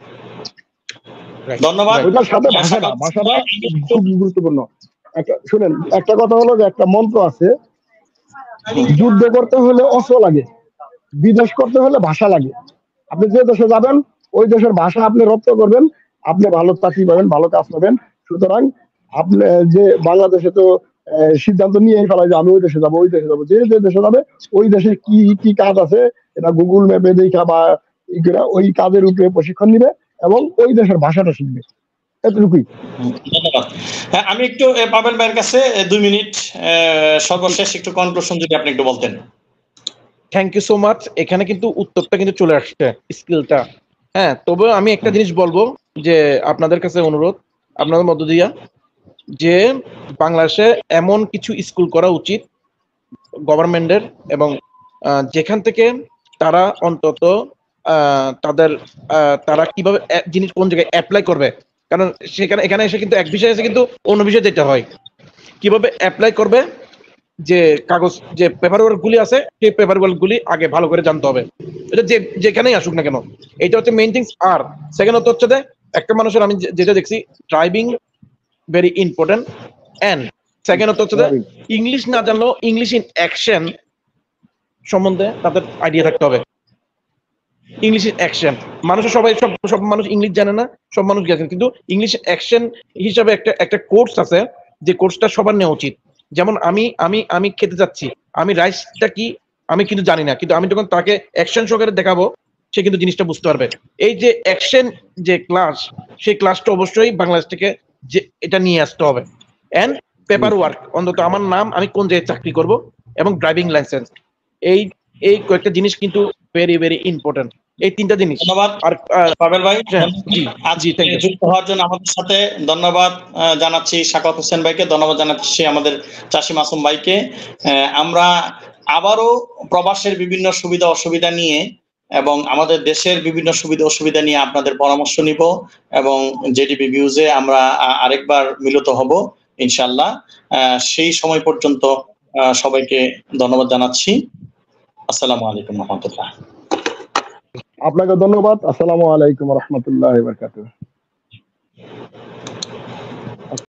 ধন্যবাদ। ওইটার সাথে ভাষাটা খুব গুরুত্বপূর্ণ। শুনেন, একটা কথা হলো যে একটা মন্ত্র আছে, যুদ্ধ করতে হলে অস্ত্র লাগে, বিদেশ করতে হলে ভাষা লাগে। আপনি যে দেশে যাবেন ওই দেশের ভাষা আপনি রপ্ত করবেন, আপনি ভালো চাকরি পাবেন, ভালো কাজ পাবেন। সুতরাং আপনি যে বাংলাদেশে তো সিদ্ধান্ত নিয়েই ফেলায় যে আমি ওই দেশে যাবো, যে দেশে যাবে ওই দেশে কি কি কাজ আছে এটা গুগল ম্যাপে দেখা বা ওই কাজের উপরে প্রশিক্ষণ নিবে এবং ওই দেশের ভাষাটা শিখবে, এতটুকুই। ধন্যবাদ। হ্যাঁ, আমি একটু পাবেল ভাইয়ের কাছে 2 মিনিট সর্বশেষ একটু কনক্লুশন যদি আপনি একটু বলতেন। Thank you so much. এখানে কিন্তু উত্তরটা কিন্তু চলে আসছে, স্কিলটা। হ্যাঁ, তবে আমি একটা জিনিস বলবো যে আপনাদের কাছে অনুরোধ, আপনাদের মধ্য দিয়া, যে বাংলাদেশে এমন কিছু স্কুল করা উচিত গভর্নমেন্টের, এবং যেখান থেকে তারা অন্তত তারা কিভাবে জিনিস কোন জায়গায় অ্যাপ্লাই করবে, কারণ এখানে এসে কিন্তু এক বিষয় এসে কিন্তু অন্য বিষয়ে যেতে হয়। কিভাবে অ্যাপ্লাই করবে, যে কাগজ যে পেপার ওয়ার্ক গুলি আছে সেই পেপার ওয়ার্ক গুলি আগে ভালো করে জানতে হবে। এটা যেখানেই আসুক না কেন, এটা হচ্ছে মেইন থিংস। আর সেকেন্ড হচ্ছে যে একটা মানুষের, আমি যেটা দেখছি, driving very important. And second হচ্ছে যে ইংলিশ না জানলেও ইংলিশ ইন অ্যাকশন সম্বন্ধে তাদের আইডিয়া থাকতে হবে। ইংলিশ ইন অ্যাকশন, মানুষের সব মানুষ ইংলিশ জানে না, সব মানুষ জানেন, কিন্তু ইংলিশ অ্যাকশন হিসাবে একটা কোর্স আছে, যে কোর্সটা সবার নেওয়া উচিত। যেমন আমি খেতে যাচ্ছি, আমি রাইসটা কি আমি কিন্তু জানি না, কিন্তু আমি যখন তাকে অ্যাকশন সহকারে দেখাবো সে কিন্তু জিনিসটা বুঝতে পারবে। এই যে অ্যাকশন যে ক্লাস, সেই ক্লাসটা অবশ্যই বাংলাদেশ থেকে যে এটা নিয়ে আসতে হবে। এন্ড পেপার ওয়ার্ক, অন্তত আমার নাম, আমি কোন জায়গায় চাকরি করব, এবং ড্রাইভিং লাইসেন্স, এই কয়েকটা জিনিস কিন্তু ভেরি ভেরি ইম্পর্টেন্ট। এই 3টা জিনিস। ধন্যবাদ পাবেল ভাই, যুক্ত হওয়ার জন্য আমাদের সাথে। ধন্যবাদ জানাচ্ছি শাকাত হোসেন ভাইকে, ধন্যবাদ জানাচ্ছি আমাদের চাষী মাসুম ভাইকে। আমরা আবারও প্রবাসের বিভিন্ন সুবিধা অসুবিধা নিয়ে এবং আমাদের দেশের বিভিন্ন সুবিধা অসুবিধা নিয়ে আপনাদের পরামর্শ নিব, এবং জেডিপি ভিউজে আমরা আরেকবার মিলিত হব ইনশাআল্লাহ। সেই সময় পর্যন্ত সবাইকে ধন্যবাদ জানাচ্ছি। আসসালামু আলাইকুম রহমতুল্লাহ। আপনাকে ধন্যবাদ। আসসালামু আলাইকুম রহমতুল্লাহ বারাকাতুহু।